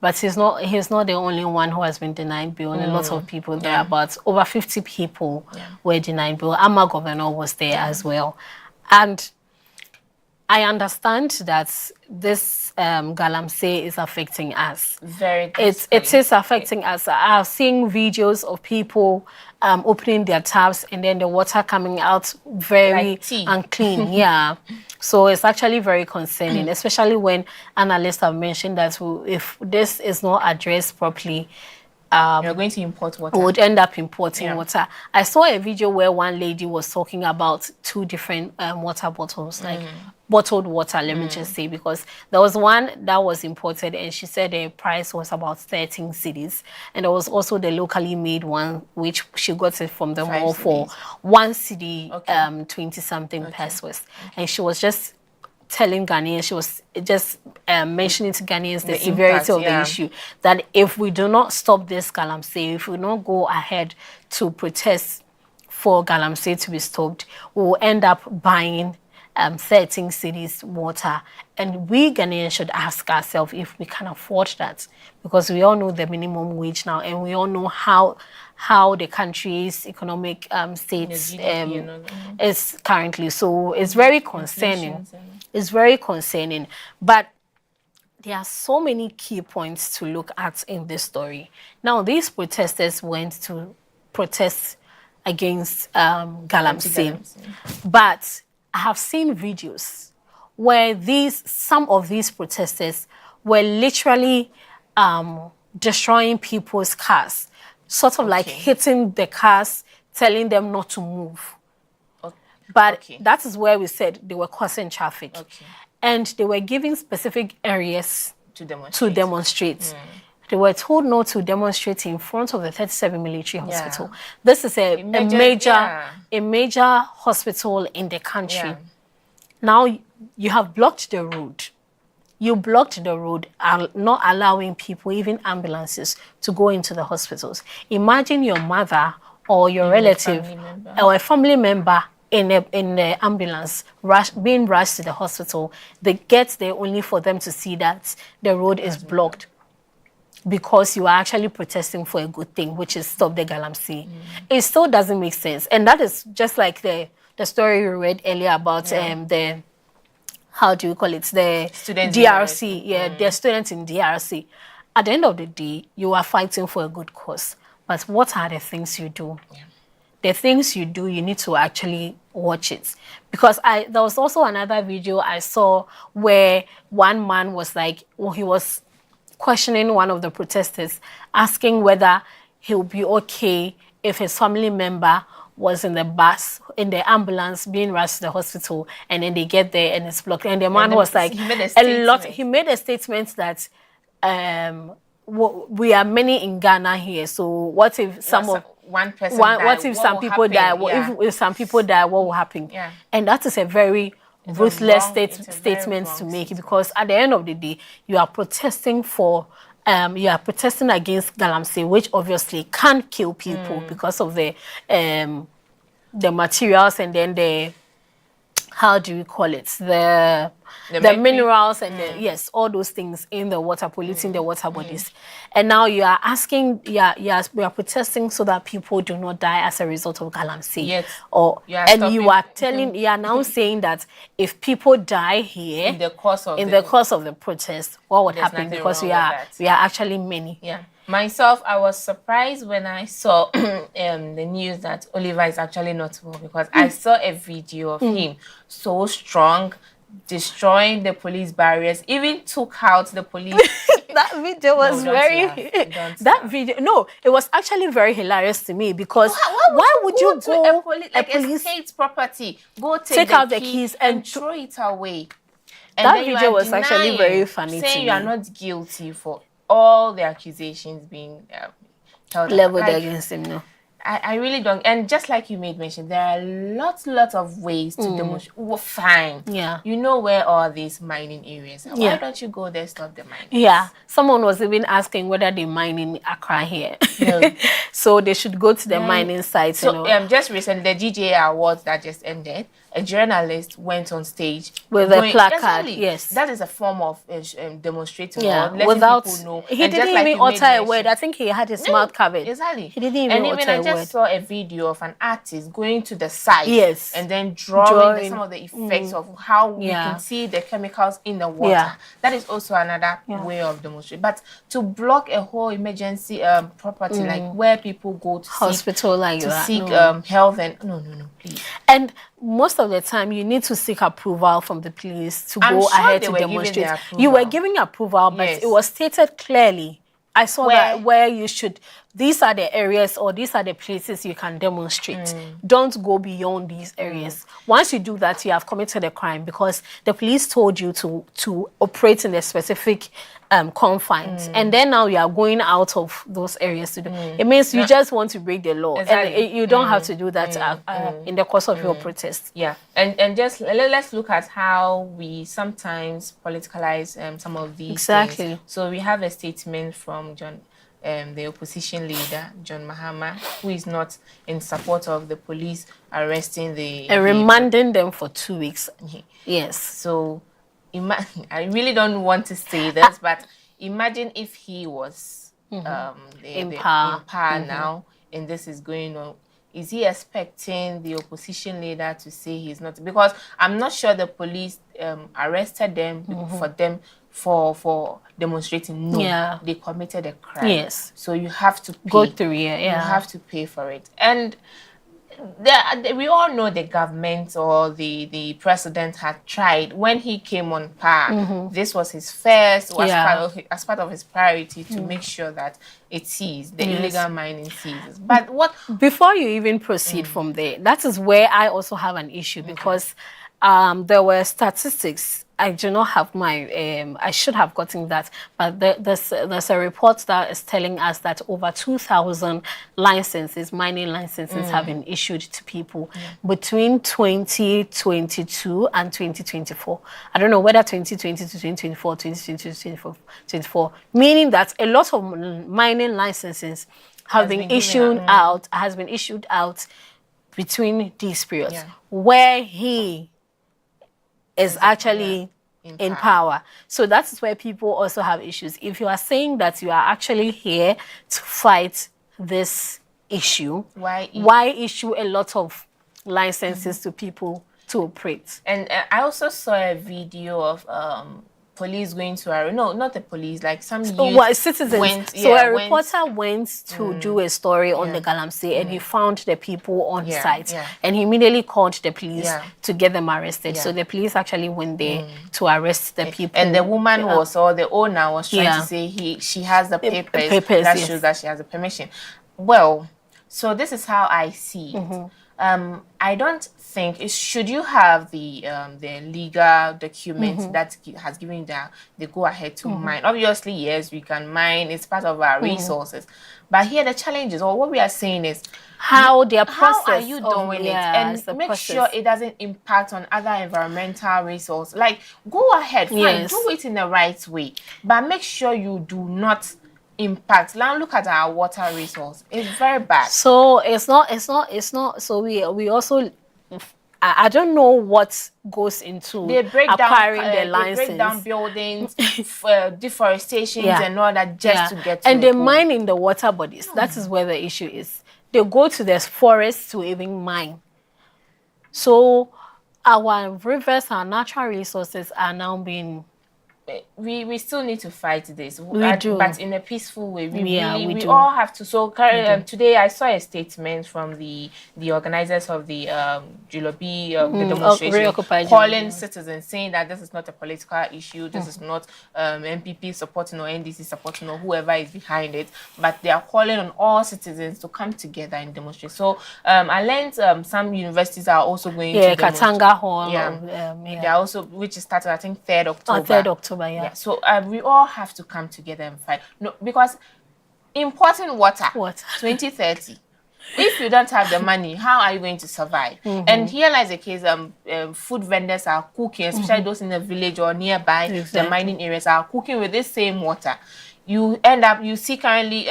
But he's not the only one who has been denied bail. A lot of people there, about over 50 people were denied bail. Ama Governor was there as well. And I understand that this Galamsey is affecting us. It is affecting us. I've seen videos of people opening their taps and then the water coming out very unclean. So it's actually very concerning, especially when analysts have mentioned that if this is not addressed properly, you're going to import water. Would end up importing water. I saw a video where one lady was talking about 2 different water bottles, like bottled water, let me just say, because there was one that was imported and she said the price was about 13 cedis. And there was also the locally made one, which she got it from the mall for 1 cedi, 20-something pesos. And she was just telling Ghanaians, she was just mentioning to Ghanaians the severity of the issue, that if we do not stop this Galamsey, if we don't go ahead to protest for Galamsey to be stopped, we will end up buying 13 cities water. And we Ghanaians should ask ourselves if we can afford that, because we all know the minimum wage now, and we all know how the country's economic state is currently. So it's very concerning. It's very concerning. But there are so many key points to look at in this story. Now, these protesters went to protest against Galamsey. But I have seen videos where some of these protesters were literally destroying people's cars, sort of like hitting the cars, telling them not to move. But that is where we said they were causing traffic. And they were giving specific areas to demonstrate. They were told not to demonstrate in front of the 37 military hospital. This is a major hospital in the country. Now you have blocked the road. You blocked the road, not allowing people, even ambulances, to go into the hospitals. Imagine your mother or your relative or a family member in the ambulance being rushed to the hospital. They get there only for them to see that the road is blocked, because you are actually protesting for a good thing, which is stop the Galamsey. It still doesn't make sense. And that is just like the story we read earlier about the, how do you call it, the students DRC, the students in DRC. At the end of the day, you are fighting for a good cause. But what are the things you do? The things you do, you need to actually watch it. Because there was also another video I saw where one man was like, he was questioning one of the protesters, asking whether he would be okay if his family member was in the bus, in the ambulance, being rushed to the hospital, and then they get there and it's blocked. And the man was like, he made a statement that we are many in Ghana here, so what if some people die? If some people die, what will happen? And that is a very ruthless statement to make, because at the end of the day, you are protesting for, you are protesting against Galamsey, which obviously can kill people because of the materials, and then the, how do we call it, the minerals and all those things in the water, polluting the water bodies. And now you are asking, we are protesting so that people do not die as a result of Galamsey. You are now saying that if people die here in the course of the protest, what would happen? Because we are actually many. Myself, I was surprised when I saw the news that Oliver is actually not well, because I saw a video of him so strong, destroying the police barriers, even took out the police. That video was it was actually very hilarious to me, because why would you go a police property, go take out the keys and throw it away? And that video was actually very funny to me. Saying you are not guilty for all the accusations being leveled against him. No, I really don't. And just like you made mention, there are lots of ways to demonstrate. Well, fine. You know where all these mining areas are. Why don't you go there, stop the mining? Someone was even asking whether they mine in Accra here. So they should go to the mining sites. So just recently, the GJA Awards that just ended, a journalist went on stage with a placard. Yes, that is a form of demonstrating. Without people know. He didn't even utter a word. I think he had his mouth covered. Exactly. He didn't even utter a word. I just saw a video of an artist going to the site and then drawing some of the effects of how we can see the chemicals in the water. That is also another way of demonstrating. But to block a whole emergency property, like where people go to hospital, seek health, and no, please. And most of the time, you need to seek approval from the police to go ahead to demonstrate. You were giving approval, but it was stated clearly. I saw that where you should, these are the areas or these are the places you can demonstrate. Don't go beyond these areas. Once you do that, you have committed a crime, because the police told you to operate in a specific confines, and then now you are going out of those areas to do. It means you just want to break the law, Exactly. and you don't have to do that in the course of your protest. Yeah, and just let's look at how we sometimes politicalize some of these things. So we have a statement from John, the opposition leader, John Mahama, who is not in support of the police arresting and remanding them for 2 weeks. Yes. So I really don't want to say this, but imagine if he was in power now, and this is going on. Is he expecting the opposition leader to say he's not? Because I'm not sure the police arrested them for demonstrating. No, they committed a crime. Yes. So you have to pay. Go through it. You have to pay for it. And we all know the government or the president had tried when he came on power. This was his first, as part of his priority to make sure that it ceases, the illegal mining ceases. But before you even proceed from there, that is where I also have an issue, because there were statistics. I do not have my, I should have gotten that, but there's a report that is telling us that over 2,000 licenses, mining licenses, have been issued to people between 2022 and 2024. I don't know whether 2020 to 2024, 2020 to 2024, meaning that a lot of mining licenses have been issued out between these periods, where he is actually in power. So that's where people also have issues. If you are saying that you are actually here to fight this issue, why issue a lot of licenses to people to operate? And I also saw a video of police going to not the police, like some citizens. A reporter went to do a story on the Galamsey, and he found the people on site, and he immediately called the police to get them arrested. So the police actually went there to arrest the people. And the woman or the owner was trying to say she has the papers that shows that she has the permission. Well, so this is how I see it. I don't think should you have the legal documents that has given you the go ahead to mine. Obviously, yes, we can mine; it's part of our resources. But here the challenge is, or what we are saying is, how are you doing it, and make sure it doesn't impact on other environmental resources. Like, go ahead, fine, do it in the right way, but make sure you do not impact. Now look at our water resource. It's very bad. So it's not. So we also, I don't know what goes into acquiring the license. They break down buildings, deforestation and all that just to get to and they mine in the water bodies. That is where the issue is. They go to the forest to even mine. So our rivers, our natural resources are now being... We still need to fight this. We do. But in a peaceful way. We all have to. So today I saw a statement from the organizers of the Julobi, the demonstration, calling citizens, saying that this is not a political issue, this is not MPP supporting or NDC supporting or whoever is behind it, but they are calling on all citizens to come together and demonstrate. So I learned some universities are also going to Katanga Hall. They are also, which is started I think 3rd October. 3rd October. So we all have to come together and fight. No, because importing water 2030. If you don't have the money, how are you going to survive? And here lies the case. Food vendors are cooking, especially those in the village or nearby the mining areas are cooking with this same water. You end up, you see currently,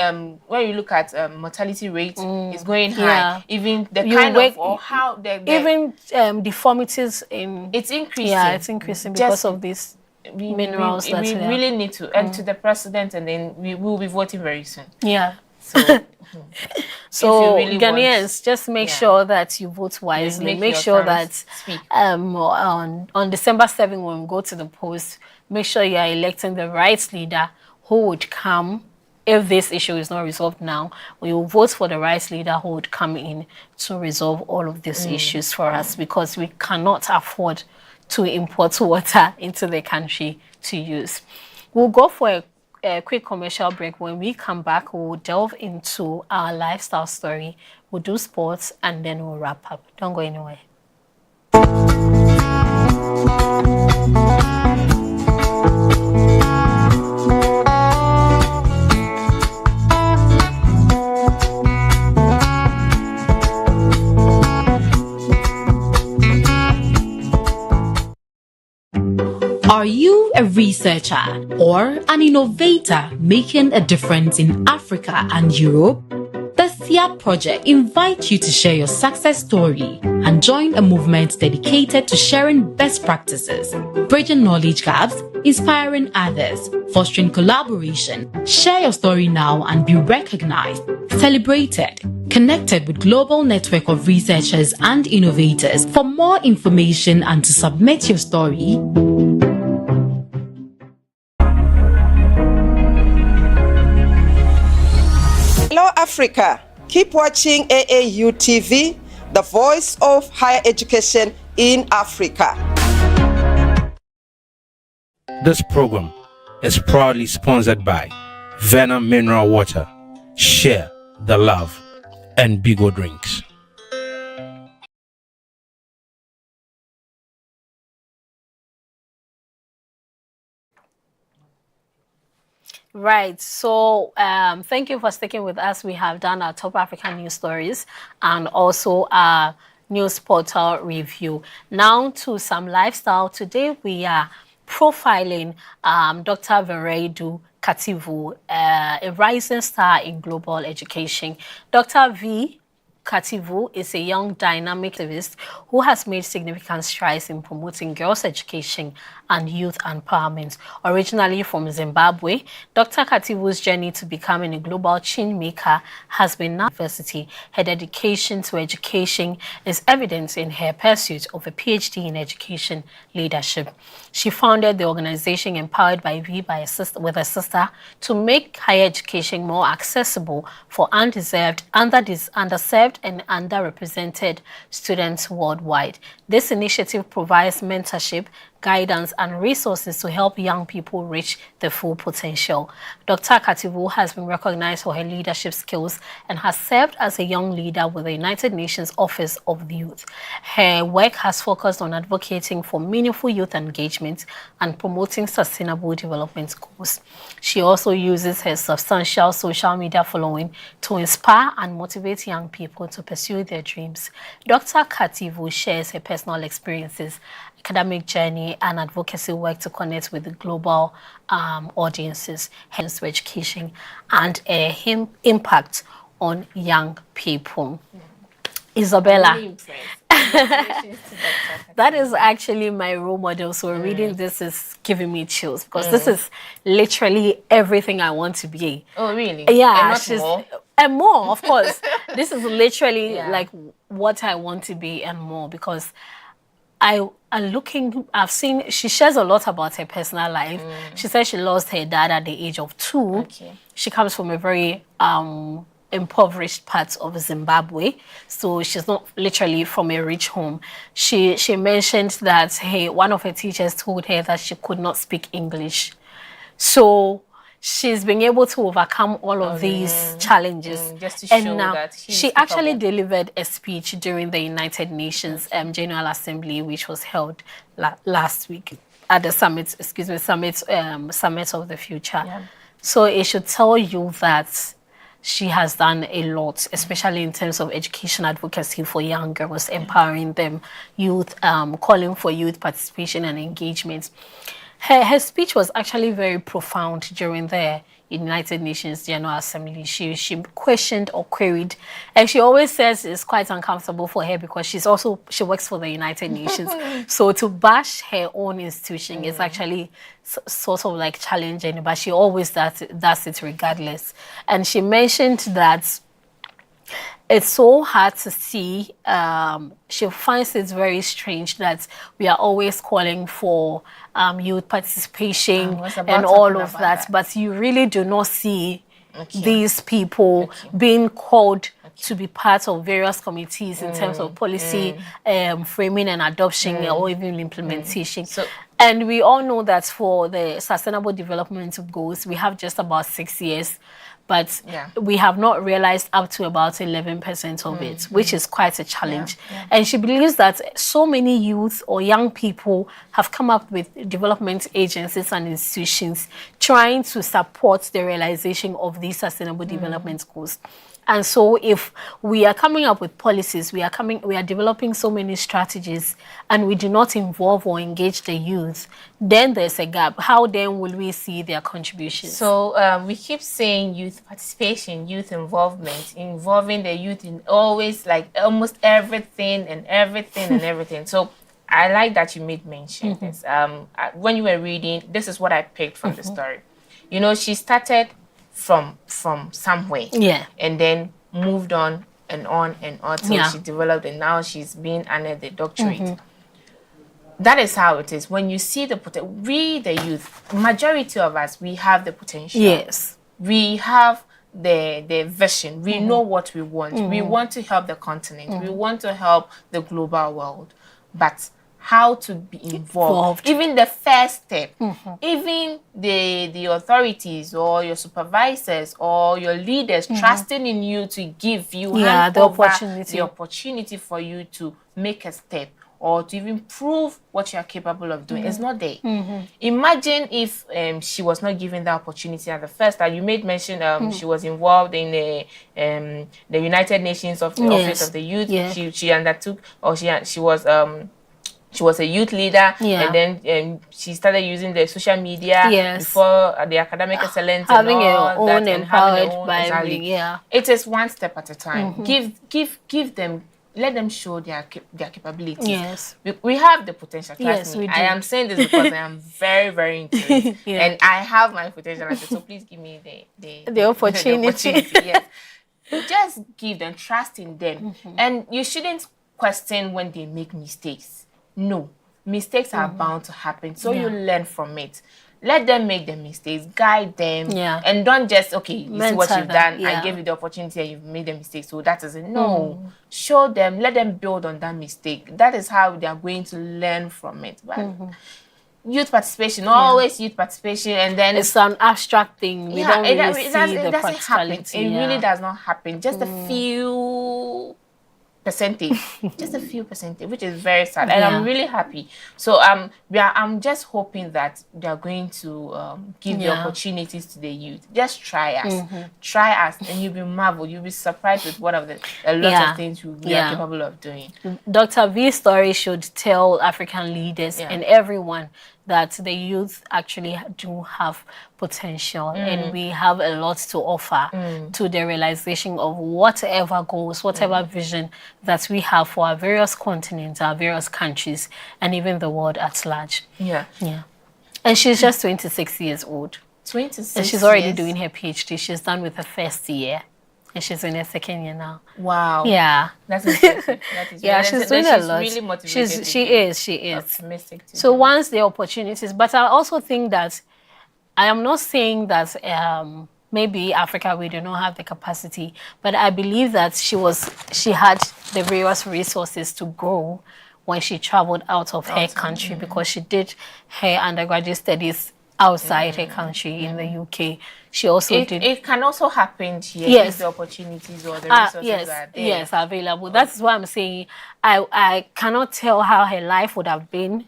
when you look at mortality rate, is going high. Even the deformities in it's increasing. Yeah, it's increasing because of this. Minerals we really need to, and to the president, and then we will be voting very soon. So Ghanaians, just make sure that you vote wisely. Make sure that on December 7 when we go to the polls, make sure you are electing the right leader who would come. If this issue is not resolved now, we will vote for the right leader who would come in to resolve all of these issues for us, because we cannot afford to import water into the country to use. We'll go for a quick commercial break. When we come back, we'll delve into our lifestyle story. We'll do sports and then we'll wrap up. Don't go anywhere. Are you a researcher or an innovator making a difference in Africa and Europe? The SIA project invites you to share your success story and join a movement dedicated to sharing best practices, bridging knowledge gaps, inspiring others, fostering collaboration. Share your story now and be recognized, celebrated, connected with global network of researchers and innovators. For more information and to submit your story, Hello Africa, keep watching AAU TV, the voice of higher education in Africa. This program is proudly sponsored by Venom Mineral Water, Share the Love, and Bigo Drinks. Right. So thank you for sticking with us. We have done our top African news stories and also our news portal review. Now to some lifestyle. Today we are profiling Dr. Veredu Kativu, a rising star in global education. Dr. V. Kativu is a young dynamic activist who has made significant strides in promoting girls' education and youth empowerment. Originally from Zimbabwe, Dr. Kativu's journey to becoming a global change maker has been university. Her dedication to education is evident in her pursuit of a PhD in education leadership. She founded the organization Empowered by V with her sister to make higher education more accessible for underserved and underrepresented students worldwide. This initiative provides mentorship, guidance, and resources to help young people reach their full potential. Dr. Kativu has been recognized for her leadership skills and has served as a young leader with the United Nations Office of the Youth. Her work has focused on advocating for meaningful youth engagement and promoting sustainable development goals. She also uses her substantial social media following to inspire and motivate young people to pursue their dreams. Dr. Kativu shares her personal experiences, academic journey, and advocacy work to connect with the global audiences, hence education, and impact on young people. Isabella. That is actually my role model. So reading this is giving me chills because this is literally everything I want to be. Oh, really? Yeah. And more? And more, of course. This is literally like what I want to be and more, because I've seen, she shares a lot about her personal life. She said she lost her dad at the age of 2. Okay. She comes from a very impoverished part of Zimbabwe, so she's not literally from a rich home. She mentioned that one of her teachers told her that she could not speak English. So she's been able to overcome all of these challenges. Just to and show now that she actually delivered a speech during the United Nations General Assembly, which was held last week at the summit, Summit of the Future. Yeah. So it should tell you that she has done a lot, especially in terms of education advocacy for young girls, empowering them, youth, calling for youth participation and engagement. Her speech was actually very profound during the United Nations General Assembly. She questioned or queried, and she always says it's quite uncomfortable for her because she works for the United Nations. So to bash her own institution is actually sort of like challenging, but she always does it regardless. And she mentioned that it's so hard to see. She finds it very strange that we are always calling for youth participation and all of that, but you really do not see these people being called to be part of various committees in terms of policy framing and adoption or even implementation. And we all know that for the Sustainable Development Goals, we have just about 6 years. But we have not realized up to about 11% of it, which is quite a challenge. And she believes that so many youth or young people have come up with development agencies and institutions trying to support the realization of these sustainable development goals. And so if we are coming up with policies, we are developing so many strategies, and we do not involve or engage the youth, then there's a gap. How then will we see their contributions? So we keep saying youth participation, youth involvement, involving the youth in always, like, almost everything and everything and everything. So I like that you made mention this. When you were reading, this is what I picked from the story. You know, she started from somewhere, and then moved on till she developed, and now she's being under the doctorate. That is how it is. When you see the potential, we the youth, majority of us, we have the potential. Yes, we have the vision. We know what we want. We want to help the continent. We want to help the global world, but how to be involved. Even the first step, even the authorities or your supervisors or your leaders trusting in you to give you the opportunity for you to make a step or to even prove what you are capable of doing. It's not there. Imagine if she was not given that opportunity at the first time. You made mention she was involved in the United Nations of the Office of the Youth. She undertook, or she was a youth leader, and then she started using the social media before the academic excellence, having and all her own that, empowered and by exactly. It is one step at a time. Give them, let them show their capabilities. Yes, we have the potential. Yes, we do. I am saying this because I am very, very into it, and I have my potential. So please give me the opportunity. Yes, just give them, trust in them, and you shouldn't question when they make mistakes. No, mistakes are bound to happen, so you learn from it. Let them make the mistakes, guide them, and don't just, okay, you see what you've done, I gave you the opportunity and you've made a mistake, so that is it. No, show them, let them build on that mistake. That is how they are going to learn from it. But youth participation, always youth participation, and then it's an abstract thing. We don't really see the practicality. It really does not happen. Just a few percentage, just a few percentage, which is very sad, and I'm really happy. So I'm just hoping that they are going to give the opportunities to the youth. Just try us, and you'll be marveled. You'll be surprised with a lot of things we are capable of doing. Dr. V's story should tell African leaders and everyone that the youth actually do have potential, and we have a lot to offer to the realization of whatever goals, whatever vision that we have for our various continents, our various countries, and even the world at large. And she's just 26 years old. 26 And she's already doing her PhD. She's done with her first year, and she's in her second year now. Wow. Yeah. That's impressive. She's doing a lot. Really motivated. She is. Optimistic too. So once the opportunities, but I also think that I am not saying that maybe Africa, we do not have the capacity, but I believe that she had the various resources to grow when she traveled out of her country, because she did her undergraduate studies outside her country in the UK. She also did. It can also happen here if the opportunities or the resources are there. Yes, available. That's why I'm saying I cannot tell how her life would have been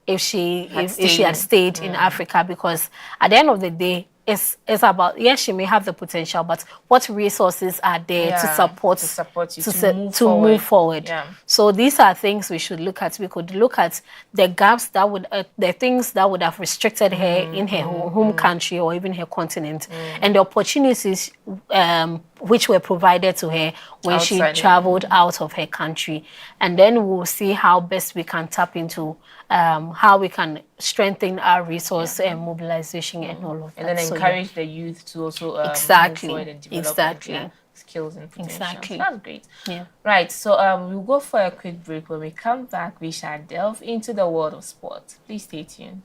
if she had stayed in Africa, because at the end of the day, it's about, yes, she may have the potential, but what resources are there to support you to move forward. So these are things we should look at. We could look at the gaps that would, the things that would have restricted her in her home country or even her continent, and the opportunities which were provided to her when she traveled out of her country. And then we'll see how best we can tap into how we can strengthen our resource and mobilization and all of that. And then encourage the youth to also move forward and develop their skills and potential. That's great. Right, so we'll go for a quick break. When we come back, we shall delve into the world of sport. Please stay tuned.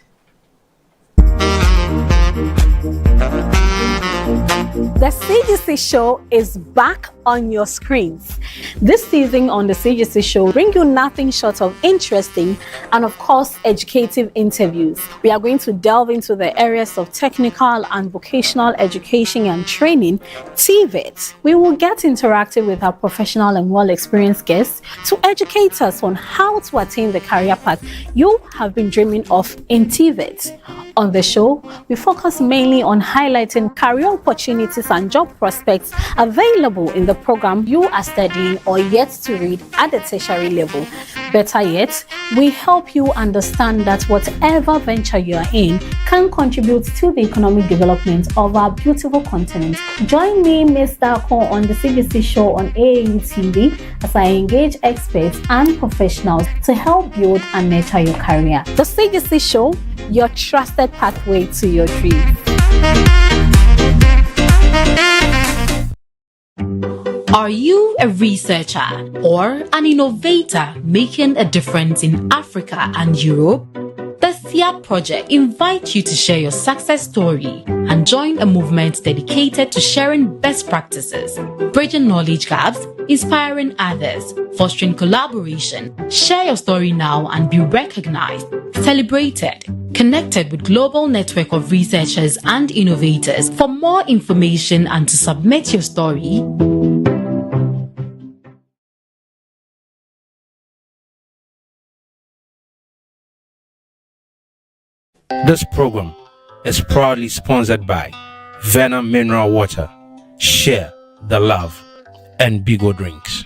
The CGC show is back on your screens. This season on the CGC show bring you nothing short of interesting and of course educative interviews. We are going to delve into the areas of technical and vocational education and training, TVET. We will get interactive with our professional and well-experienced guests to educate us on how to attain the career path you have been dreaming of in TVET. On the show, we focus mainly on highlighting career opportunities and job prospects available in the program you are studying or yet to read at the tertiary level. Better yet, we help you understand that whatever venture you are in can contribute to the economic development of our beautiful continent. Join me, Mr. Akon, on the CGC show on AAU TV as I engage experts and professionals to help build and nurture your career. The CGC show, your trusted pathway to your dreams. Are you a researcher or an innovator making a difference in Africa and Europe? The SIA project invites you to share your success story and join a movement dedicated to sharing best practices, bridging knowledge gaps, inspiring others, fostering collaboration. Share your story now and be recognized, celebrated, connected with global network of researchers and innovators. For more information and to submit your story, This program is proudly sponsored by Venom Mineral Water, Share the Love, and Bigo Drinks.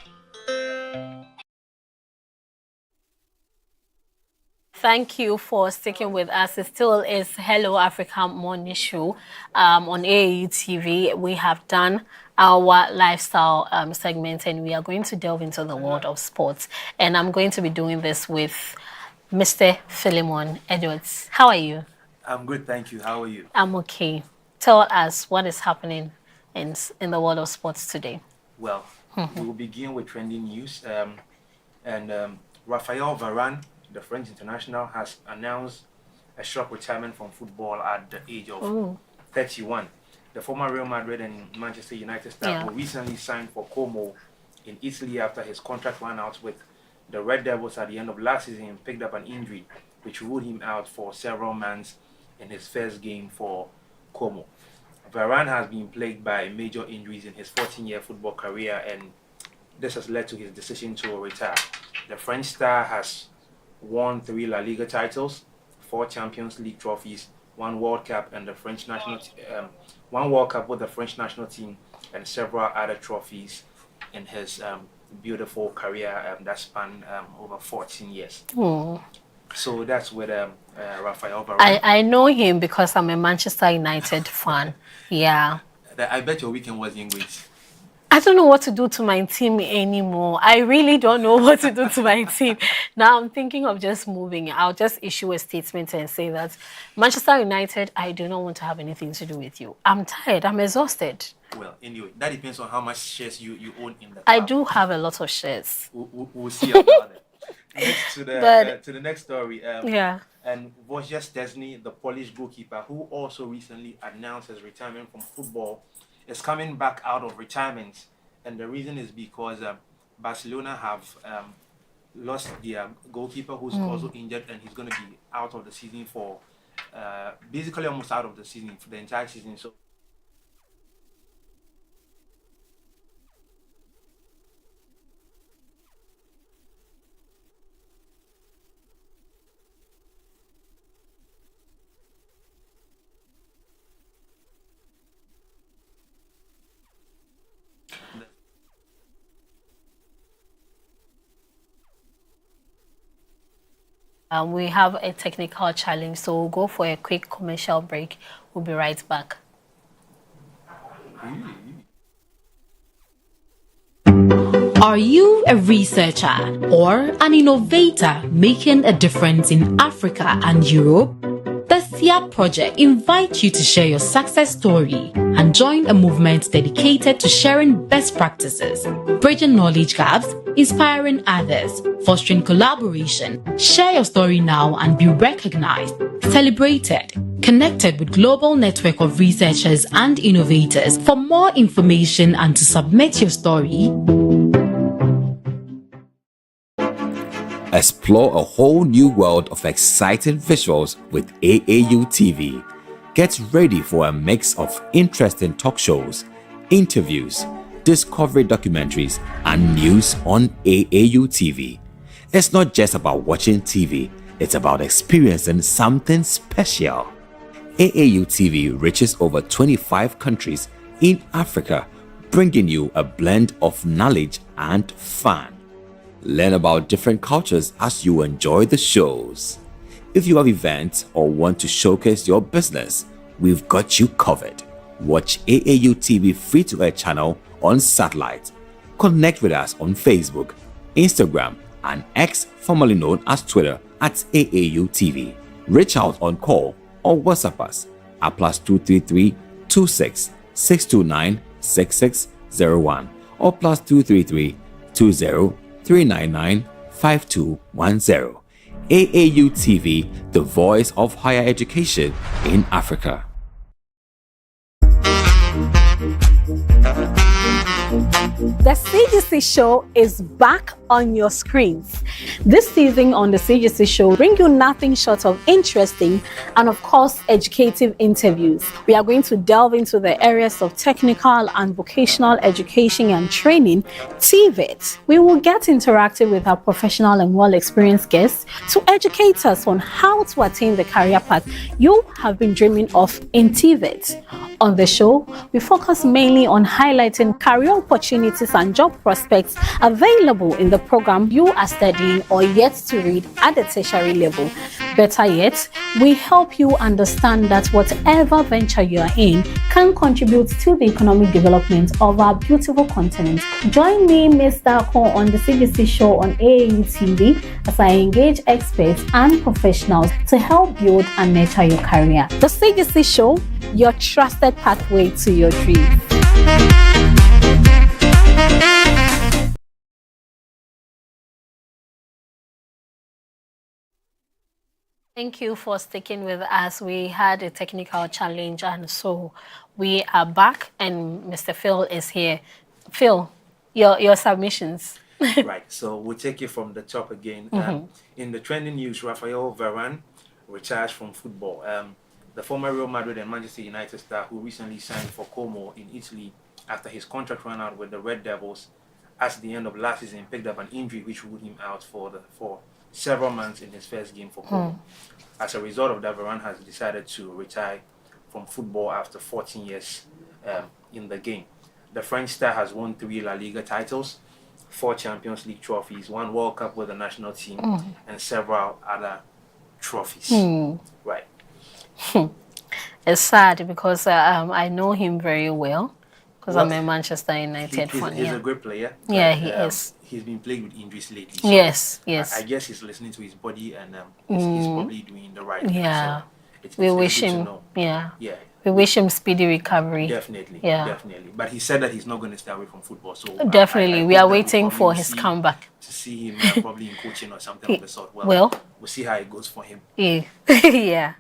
Thank you for sticking with us. It still is Hello Africa Morning Show on AAU TV. We have done our lifestyle segment and we are going to delve into the world of sports. And I'm going to be doing this with Mr. Philemon Edwards. How are you? I'm good, thank you. How are you? I'm okay. Tell us what is happening in the world of sports today. Well, we will begin with trending news. Raphael Varane, the French international, has announced a short retirement from football at the age of 31. The former Real Madrid and Manchester United star who recently signed for Como in Italy after his contract ran out with the Red Devils at the end of last season and picked up an injury which ruled him out for several months in his first game for Como. Varane has been plagued by major injuries in his 14-year football career, and this has led to his decision to retire. The French star has won 3 La Liga titles, 4 Champions League trophies, 1 World Cup and the French national 1 World Cup with the French national team, and several other trophies in his beautiful career that spanned over 14 years. So that's with Raphael Varane. I know him because I'm a Manchester United fan. Yeah. I bet your weekend wasn't great. I don't know what to do to my team anymore. I really don't know what to do to my team. Now I'm thinking of just moving. I'll just issue a statement and say that Manchester United, I do not want to have anything to do with you. I'm tired. I'm exhausted. Well, anyway, that depends on how much shares you own in the club. I do have a lot of shares. We'll see about it. Next to the next story. And Wojciech Szczesny, the Polish goalkeeper, who also recently announced his retirement from football, is coming back out of retirement, and the reason is because Barcelona have lost their goalkeeper who's also injured, and he's going to be out of the season for basically almost out of the season for the entire season. So we have a technical challenge, so we'll go for a quick commercial break. We'll be right back. Are you a researcher or an innovator making a difference in Africa and Europe? The SIA project invites you to share your success story and join a movement dedicated to sharing best practices, bridging knowledge gaps, inspiring others, fostering collaboration. Share your story now and be recognized, celebrated, connected with global network of researchers and innovators. For more information and to submit your story, Explore a whole new world of exciting visuals with AAU TV. Get ready for a mix of interesting talk shows, interviews, discovery documentaries, and news on AAU TV. It's not just about watching TV, it's about experiencing something special. AAU TV reaches over 25 countries in Africa bringing you a blend of knowledge and fun. Learn about different cultures as you enjoy the shows. If you have events or want to showcase your business, we've got you covered. Watch AAU TV free-to-air channel on satellite. Connect with us on Facebook, Instagram, and X, formerly known as Twitter, at AAU TV. Reach out on call or WhatsApp us at +233 26 629 6601 or +233 20 399 5210. AAU TV, the voice of higher education in Africa. The CGC show is back on your screens. This season on the CGC show bring you nothing short of interesting and of course educative interviews. We are going to delve into the areas of technical and vocational education and training, TVET. We will get interactive with our professional and well-experienced guests to educate us on how to attain the career path you have been dreaming of in TVET. On the show, we focus mainly on highlighting career opportunities and job prospects available in the program you are studying or yet to read at the tertiary level. Better yet, we help you understand that whatever venture you are in can contribute to the economic development of our beautiful continent. Join me, Mr. Ako, on the CGC show on AAU TV as I engage experts and professionals to help build and nurture your career. The CGC show, your trusted pathway to your dreams. Thank you for sticking with us. We had a technical challenge and so we are back and Mr. Phil is here. Phil, your submissions. Right, so we'll take it from the top again. In the trending news, Raphael Varane retires from football. The former Real Madrid and Manchester United star who recently signed for Como in Italy after his contract ran out with the Red Devils at the end of last season picked up an injury which ruled him out for several months in his first game for Como. As a result of that, Varane has decided to retire from football after 14 years in the game. The French star has won 3 La Liga titles, 4 Champions League trophies, 1 World Cup with the national team, and several other trophies. Right. It's sad because I know him very well because I'm a Manchester United fan. He's a great player. Yeah, he is. He's been playing with injuries lately. So yes. I guess he's listening to his body and he's probably doing the right thing. Yeah. So we wish him. Yeah. We wish him speedy recovery. Definitely. Yeah. Definitely. But he said that he's not going to stay away from football. So definitely, we are waiting for his comeback. To see him probably in coaching or something of the sort. Well, we'll see how it goes for him. Yeah. Yeah.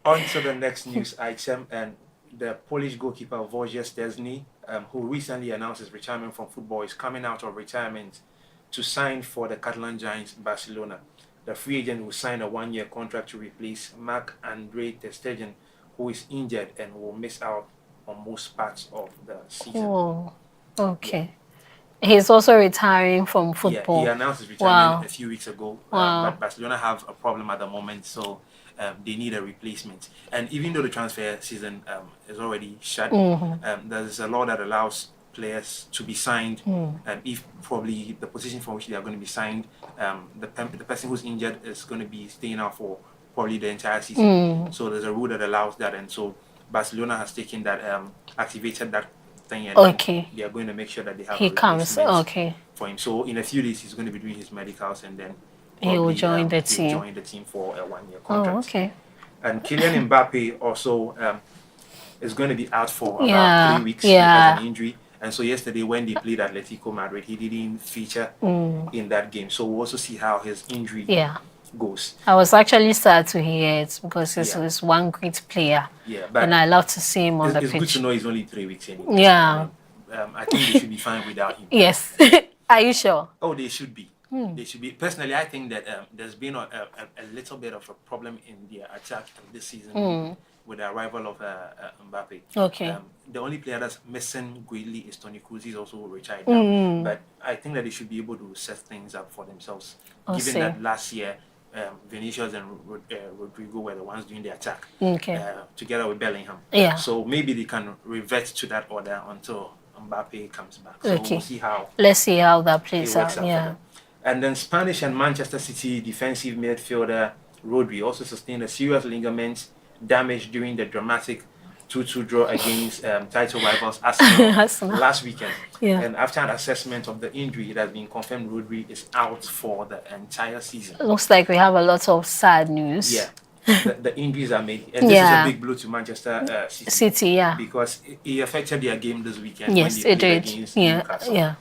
On to the next news item, and the Polish goalkeeper Wojciech Szczesny, who recently announced his retirement from football, is coming out of retirement to sign for the Catalan giants Barcelona. The free agent will sign a 1-year contract to replace Marc-Andre ter Stegen, who is injured and will miss out on most parts of the season. Oh, okay. He's also retiring from football. Yeah, he announced his retirement a few weeks ago. But Barcelona have a problem at the moment, so they need a replacement. And even though the transfer season is already shut, there's a law that allows players to be signed if probably the position for which they are going to be signed, the person who's injured is going to be staying out for probably the entire season. So there's a rule that allows that, and so Barcelona has taken that, activated that thing, and they are going to make sure that they have he comes for him. So in a few days he's going to be doing his medicals and then he will join the team. He'll join the team for a 1-year contract. Oh, okay. And Kylian Mbappe also is going to be out for about 3 weeks because of an injury. And so yesterday when they played Atletico Madrid, he didn't feature in that game. So we'll also see how his injury goes. I was actually sad to hear it because he's one great player. Yeah, but and I love to see him on the pitch. It's good to know he's only 3 weeks anyway. Yeah. I think they should be fine without him. Yes. Are you sure? Oh, they should be. They should be. Personally, I think that there's been a little bit of a problem in their attack this season with the arrival of Mbappe. Okay. The only player that's missing greatly is Toni Kroos. He's also retired now. But I think that they should be able to set things up for themselves. Given that last year, Vinicius and Rodrigo were the ones doing the attack. Together with Bellingham. Yeah. So maybe they can revert to that order until Mbappe comes back. So we'll see how. Let's see how that plays out. Yeah. And then Spanish and Manchester City defensive midfielder Rodri also sustained a serious ligament damage during the dramatic 2-2 draw against title rivals Arsenal last weekend. Yeah. And after an assessment of the injury, it has been confirmed Rodri is out for the entire season. Looks like we have a lot of sad news. Yeah. The injuries are made. And this is a big blow to Manchester City. Yeah. Because it affected their game this weekend. Yes, when it they did. against Yeah. Newcastle. Yeah.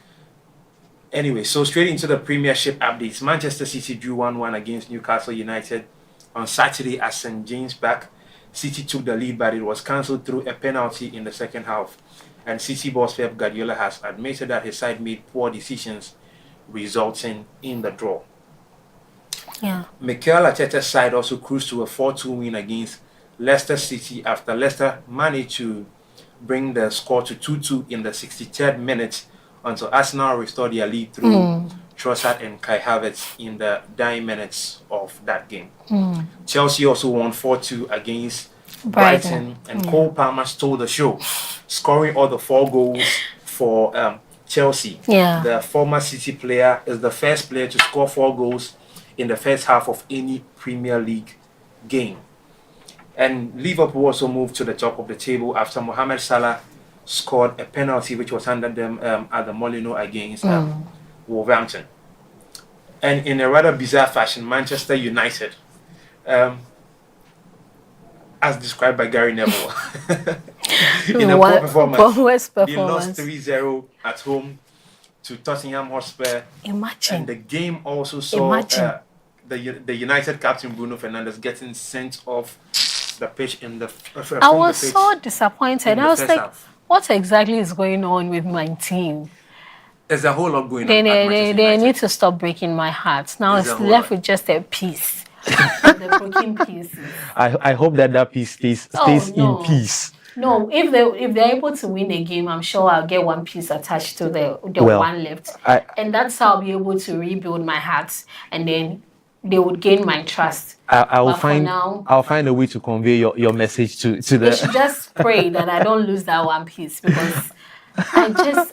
Anyway, so straight into the Premiership updates. Manchester City drew 1-1 against Newcastle United on Saturday at St. James Park. City took the lead, but it was cancelled through a penalty in the second half. And City boss Pep Guardiola has admitted that his side made poor decisions, resulting in the draw. Yeah. Mikel Arteta's side also cruised to a 4-2 win against Leicester City after Leicester managed to bring the score to 2-2 in the 63rd minute until Arsenal restored their lead through Trossard and Kai Havertz in the dying minutes of that game. Chelsea also won 4-2 against Brighton, and Cole Palmer stole the show, scoring all the 4 goals for Chelsea. Yeah. The former City player is the first player to score 4 goals in the first half of any Premier League game. And Liverpool also moved to the top of the table after Mohamed Salah scored a penalty which was handed them at the Molineux against Wolverhampton. And in a rather bizarre fashion, Manchester United, as described by Gary Neville, in a poor performance, they lost 3-0 at home to Tottenham Hotspur. Imagine. And the game also saw the United captain Bruno Fernandes getting sent off the pitch in the I was so disappointed. I was like, what exactly is going on with my team? There's a whole lot going on. They need to stop breaking my heart. Now it's left with just a piece. The broken pieces. I hope that piece stays in peace. No, if they're able to win a game, I'm sure I'll get one piece attached to the one left. And that's how I'll be able to rebuild my heart, and then they would gain my trust. I'll find a way to convey your message to the. They should just pray that I don't lose that one piece, because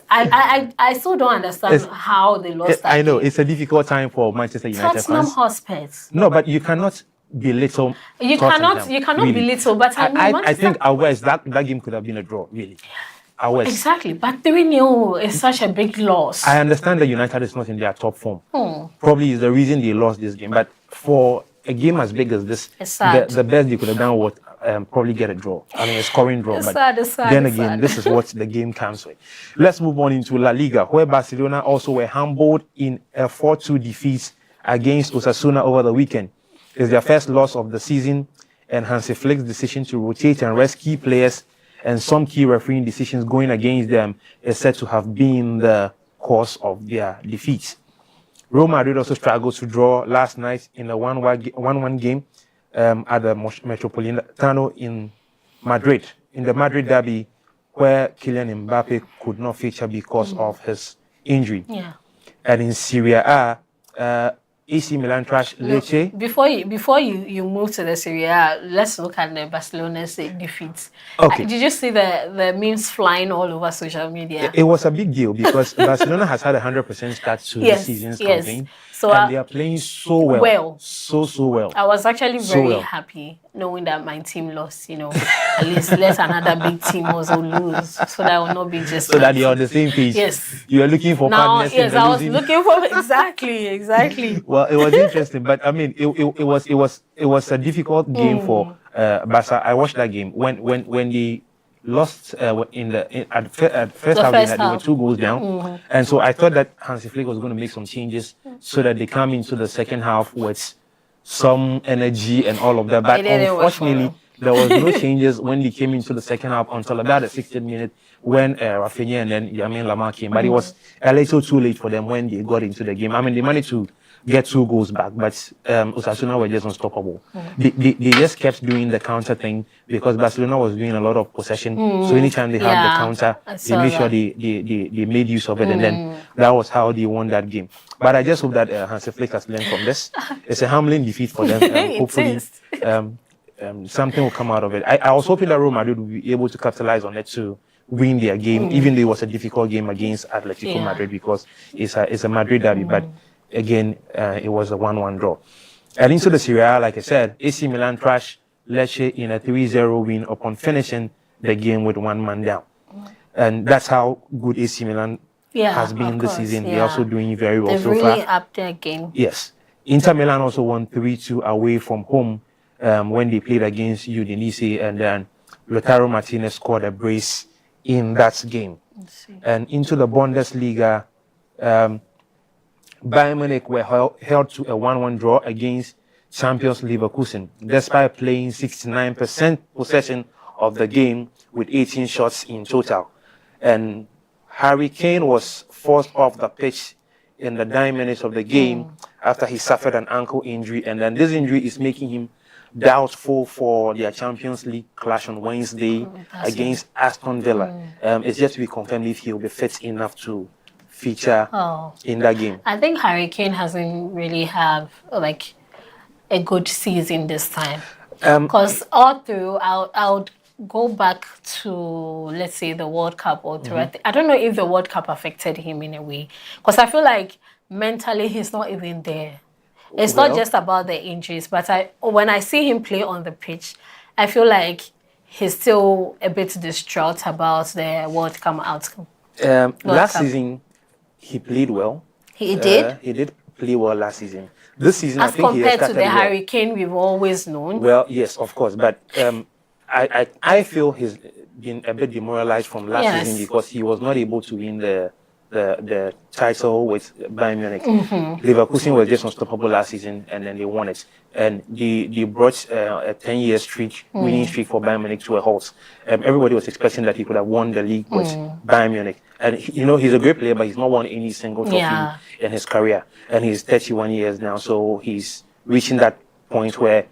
I still don't understand how they lost that. I know it's a difficult time for Manchester United Tottenham fans. Hotspur. No, but you cannot belittle. You cannot really belittle. But I think that game could have been a draw, really. Exactly, but 3-0 is such a big loss. I understand that United is not in their top form. Probably is the reason they lost this game. But for a game as big as this, the best they could have done was probably get a draw. I mean, a scoring draw. Then again, this is what the game comes with. Let's move on into La Liga, where Barcelona also were humbled in a 4-2 defeat against Osasuna over the weekend. It's their first loss of the season, and Hansi Flick's decision to rotate and rest key players and some key refereeing decisions going against them is said to have been the cause of their defeat. Real Madrid also struggled to draw last night in a 1-1 game at the Metropolitano in Madrid, in the Madrid derby, where Kylian Mbappe could not feature because of his injury. Yeah. And in Serie A, AC Milan trashed Lecce. Before you move to the Serie A, let's look at the Barcelona's defeats. Okay. Did you see the memes flying all over social media? It was a big deal because Barcelona has had 100% start to the season's campaign. So, and they are playing so well. So well. I was actually very happy knowing that my team lost, at least let another big team also lose, so that will not be just... So that you're on the same page. Yes. You are looking for partners. Yes, I was looking for... Exactly. Well, it was interesting, but I mean, it was a difficult game for Barca. I watched that game when they lost at first half. They were 2 goals down, and so I thought that Hansi Flick was going to make some changes so that they come into the second half with some energy and all of that. But unfortunately, there was no changes when they came into the second half until about the 60th minute when Rafinha and then Lamine Yamal came. But it was a little too late for them when they got into the game. I mean, they managed to get 2 goals back, but Osasuna were just unstoppable. They just kept doing the counter thing because Barcelona was doing a lot of possession. So anytime they had the counter, they made sure they made use of it, and then that was how they won that game. But I just hope that Hansi Flick has learned from this. It's a humbling defeat for them. Hopefully, something will come out of it. I was hoping that Real Madrid would be able to capitalize on it to win their game, even though it was a difficult game against Atletico Madrid because it's a Madrid derby. But again, it was a 1-1 draw. And into the Serie A, like I said, AC Milan trashed Lecce in a 3-0 win upon finishing the game with 1 man down. And that's how good AC Milan has been this season. They're also doing very well so far. They've really upped their game. Yes. Inter Milan also won 3-2 away from home when they played against Udinese, and then Lautaro Martinez scored a brace in that game. And into the Bundesliga, Bayern Munich were held to a 1-1 draw against champions Leverkusen, despite playing 69% possession of the game with 18 shots in total. And Harry Kane was forced off the pitch in the 9 minutes of the game after he suffered an ankle injury, and then this injury is making him doubtful for their Champions League clash on Wednesday against Aston Villa. It's yet to be confirmed if he'll be fit enough to feature in that game. I think Harry Kane hasn't really have like a good season this time, because all through I would go back to, let's say, the World Cup or through I don't know if the World Cup affected him in a way, because I feel like mentally he's not even there. It's not just about the injuries, but when I see him play on the pitch, I feel like he's still a bit distraught about the World Cup outcome. Last season, he played well. He did? He did play well last season. This season, as I think compared he has to the Harry Kane we've always known. Well, yes, of course, but I feel he's been a bit demoralized from last season because he was not able to win the title with Bayern Munich. Leverkusen was just unstoppable last season, and then they won it. And they brought a 10-year streak, winning streak for Bayern Munich to a halt. Everybody was expecting that he could have won the league with Bayern Munich. And he's a great player, but he's not won any single trophy in his career. And he's 31 years now, so he's reaching that point where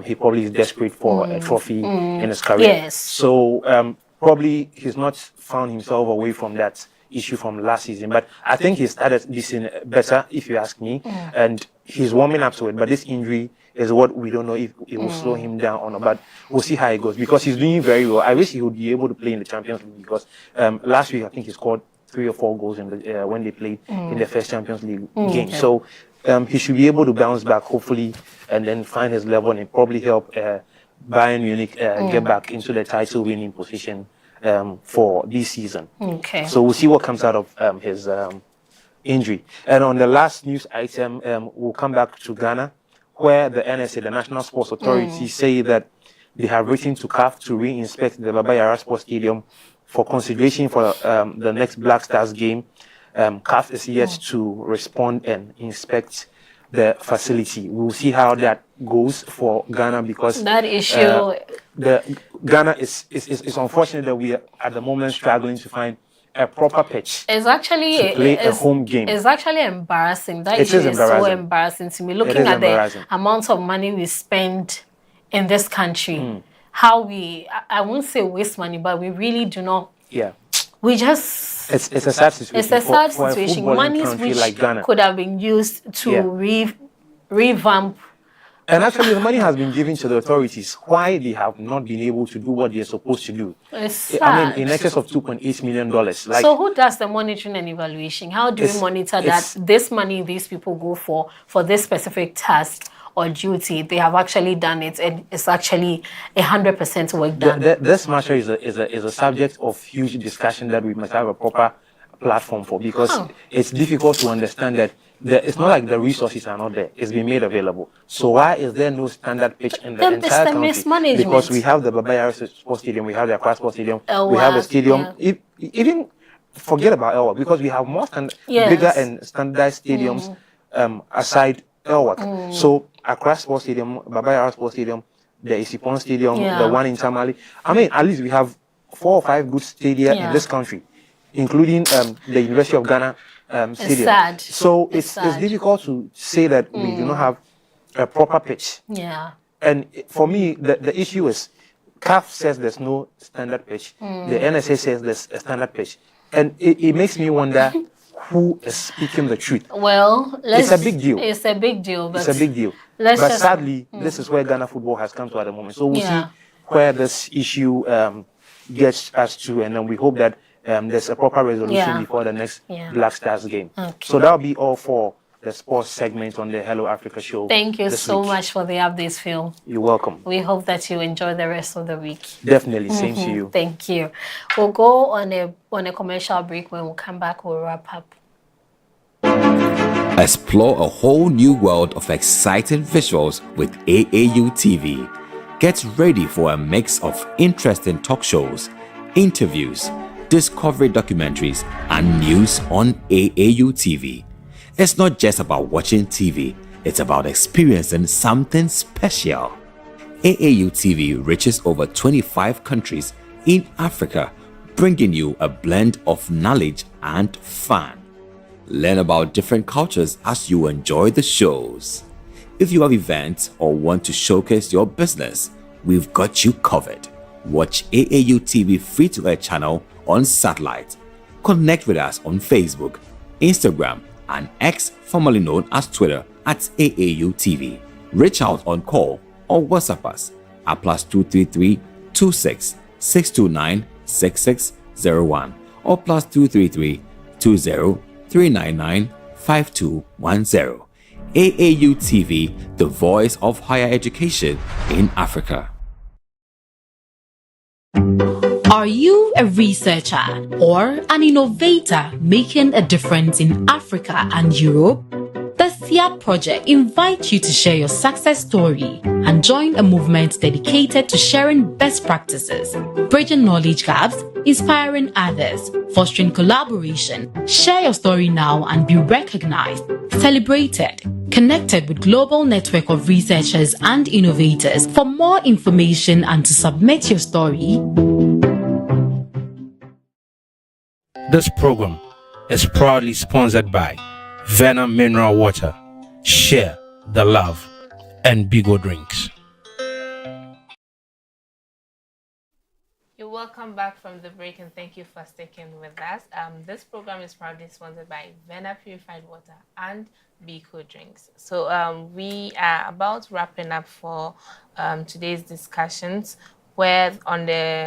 he probably is desperate for a trophy in his career. Yes. So probably he's not found himself away from that issue from last season, but I think he started this season better, if you ask me, and he's warming up to it. But this injury is what we don't know if it will slow him down or not, but we'll see how it goes, because he's doing very well. I wish he would be able to play in the Champions League, because last week I think he scored 3 or 4 goals in the, when they played in the first Champions League game. So he should be able to bounce back, hopefully, and then find his level and probably help Bayern Munich get back into the title winning position for this season. So we'll see what comes out of his injury. And on the last news item, we'll come back to Ghana, where the NSA, the National Sports Authority, say that they have written to CAF to re-inspect the Baba Yara Sports Stadium for consideration for the next Black Stars game. CAF is yet to respond and inspect the facility. We'll see how that goes for Ghana, because that issue, Ghana is unfortunate that we are at the moment struggling to find a proper pitch. It's actually to play a home game. It's actually embarrassing. That issue is so embarrassing to me. Looking at the amount of money we spend in this country, how we, I won't say waste money, but we really do not. Yeah. We just. It's a sad situation. It's a sad situation. Money which like Ghana could have been used to revamp. And actually, the money has been given to the authorities. Why they have not been able to do what they're supposed to do? It's sad. I mean, in excess of $2.8 million. Like, so who does the monitoring and evaluation? How do we monitor that this money these people go for this specific task or duty, they have actually done it, and it's actually 100% work done? This matter is a subject of huge discussion that we must have a proper platform for, because it's difficult to understand that it's not like the resources are not there. It's been made available. So why is there no standard pitch in the entire country? Because we have the Baba Yara Sports Stadium, we have the Accra Sports Stadium, we have a stadium. Even forget about Elwa, because we have more bigger and standardized stadiums aside Elwa. So Accra Sports Stadium, Baba Yara Sports Stadium, the Isipon Stadium, the one in Tamale. I mean, at least we have 4 or 5 good stadia in this country, including the University of Ghana stadium. It's sad. So it's difficult to say that we do not have a proper pitch. Yeah. And for me, the issue is CAF says there's no standard pitch. The NSA says there's a standard pitch. And it makes me wonder who is speaking the truth. Well, it's a big deal. It's a big deal. But it's a big deal. But sadly, this is where Ghana football has come to at the moment. So we'll see where this issue gets us to, and then we hope that there's a proper resolution before the next Black Stars game. Okay. So that'll be all for the sports segment on the Hello Africa show. Thank you so week. much for the updates, Phil. You're welcome. We hope that you enjoy the rest of the week. Definitely, same to you. Thank you. We'll go on a commercial break. When we come back, we'll wrap up. Explore a whole new world of exciting visuals with AAU TV. Get ready for a mix of interesting talk shows, interviews, discovery documentaries, and news on AAU TV. It's not just about watching TV, it's about experiencing something special. AAU TV reaches over 25 countries in Africa, bringing you a blend of knowledge and fun. Learn about different cultures as you enjoy the shows. If you have events or want to showcase your business, we've got you covered. Watch AAU TV free-to-air channel on satellite. Connect with us on Facebook, Instagram, and X, formerly known as Twitter, at AAU TV. Reach out on call or WhatsApp us at +233 26 629 6601 or +233 20 399 5210. AAU TV, the voice of higher education in Africa. Are you a researcher or an innovator making a difference in Africa and Europe? The SIA project invites you to share your success story and join a movement dedicated to sharing best practices, bridging knowledge gaps, inspiring others, fostering collaboration. Share your story now and be recognized, celebrated, connected with global network of researchers and innovators. For more information and to submit your story, This program is proudly sponsored by Venom Mineral Water, Share the Love, and Bigo Drinks. You're welcome back from the break, and thank you for sticking with us. This program is proudly sponsored by Vena Purified Water and Bigo Drinks. So we are about wrapping up for today's discussions, where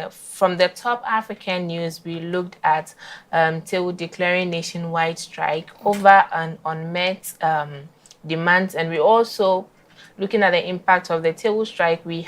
from the top African news, we looked at TEWU declaring nationwide strike over an unmet demands, and we also looking at the impact of the TEWU strike. We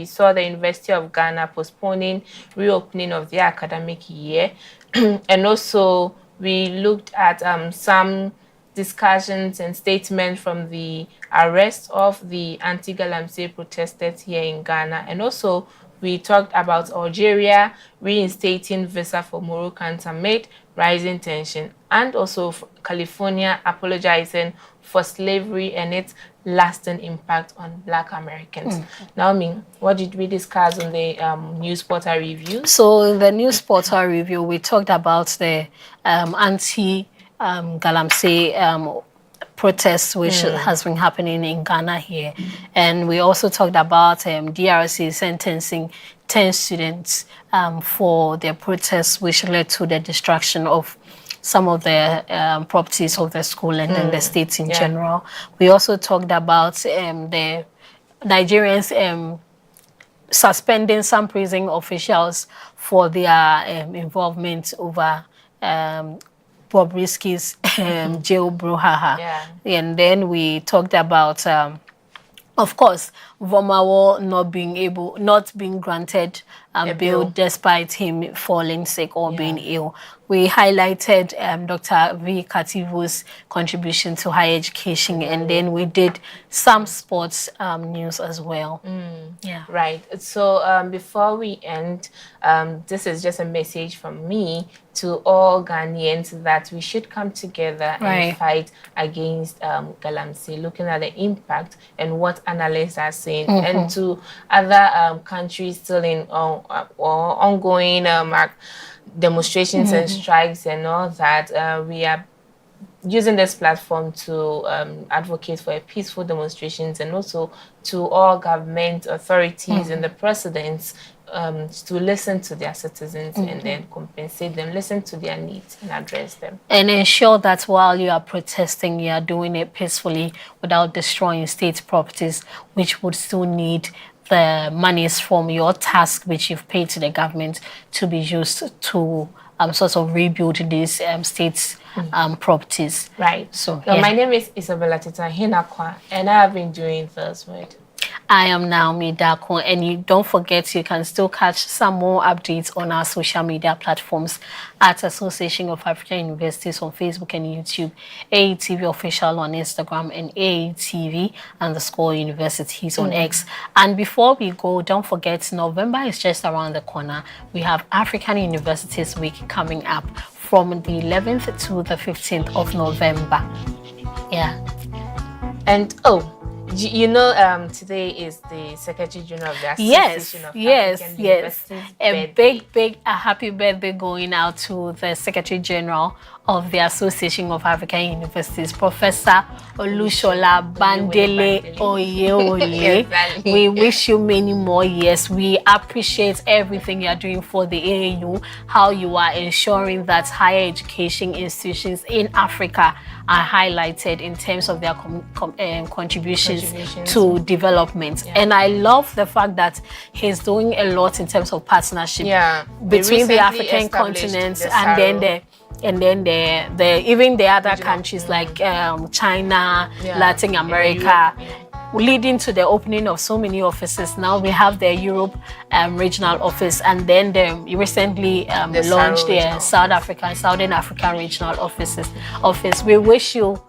saw the University of Ghana postponing reopening of their academic year, and also we looked at some discussions and statements from the arrest of the anti-Galamsey protesters here in Ghana, and also we talked about Algeria reinstating visa for Moroccans amid rising tension, and also California apologizing for slavery and its lasting impact on Black Americans. Naomi, what did we discuss on the news portal review? So in the news portal review, we talked about the anti-Galamsey protests which has been happening in Ghana here. And we also talked about DRC sentencing 10 students for their protests, which led to the destruction of some of the properties of the school and then the state in general. We also talked about the Nigerians suspending some prison officials for their involvement over Bobrisky's jail brouhaha. And then we talked about, of course, Vomawo not being granted bail despite him falling sick or being ill. We highlighted Dr. V. Kativu's contribution to higher education, and then we did some sports news as well. Right. So before we end, this is just a message from me to all Ghanaians that we should come together and fight against Galamsey, looking at the impact and what analysts are saying, and to other countries still in ongoing demonstrations and strikes and all that. We are using this platform to advocate for a peaceful demonstrations, and also to all government authorities and the presidents to listen to their citizens and then compensate them, listen to their needs and address them. And ensure that while you are protesting, you are doing it peacefully without destroying state properties, which would still need the monies from your task which you've paid to the government to be used to sort of rebuild these states properties. Right. So my name is Isabella Tita Hinakwa, and I have been doing this with. I am Naomi Dako, and you don't forget you can still catch some more updates on our social media platforms at Association of African Universities on Facebook and YouTube, AATV Official on Instagram, and AATV_ Universities on X. And before we go, don't forget November is just around the corner. We have African Universities Week coming up from the 11th to the 15th of November. Yeah. And you know, today is the Secretary General of the Association of African Universities. A big happy birthday going out to the Secretary General of the Association of African Universities, Professor Olushola Bandele Oye. Exactly. We wish you many more years. We appreciate everything you are doing for the AAU, how you are ensuring that higher education institutions in Africa are highlighted in terms of their contributions to development. Yeah. And I love the fact that he's doing a lot in terms of partnership between the African continent and then the even the other countries like China, Latin America, leading to the opening of so many offices. Now we have the Europe regional office, and then they recently launched the Southern African regional office. We wish you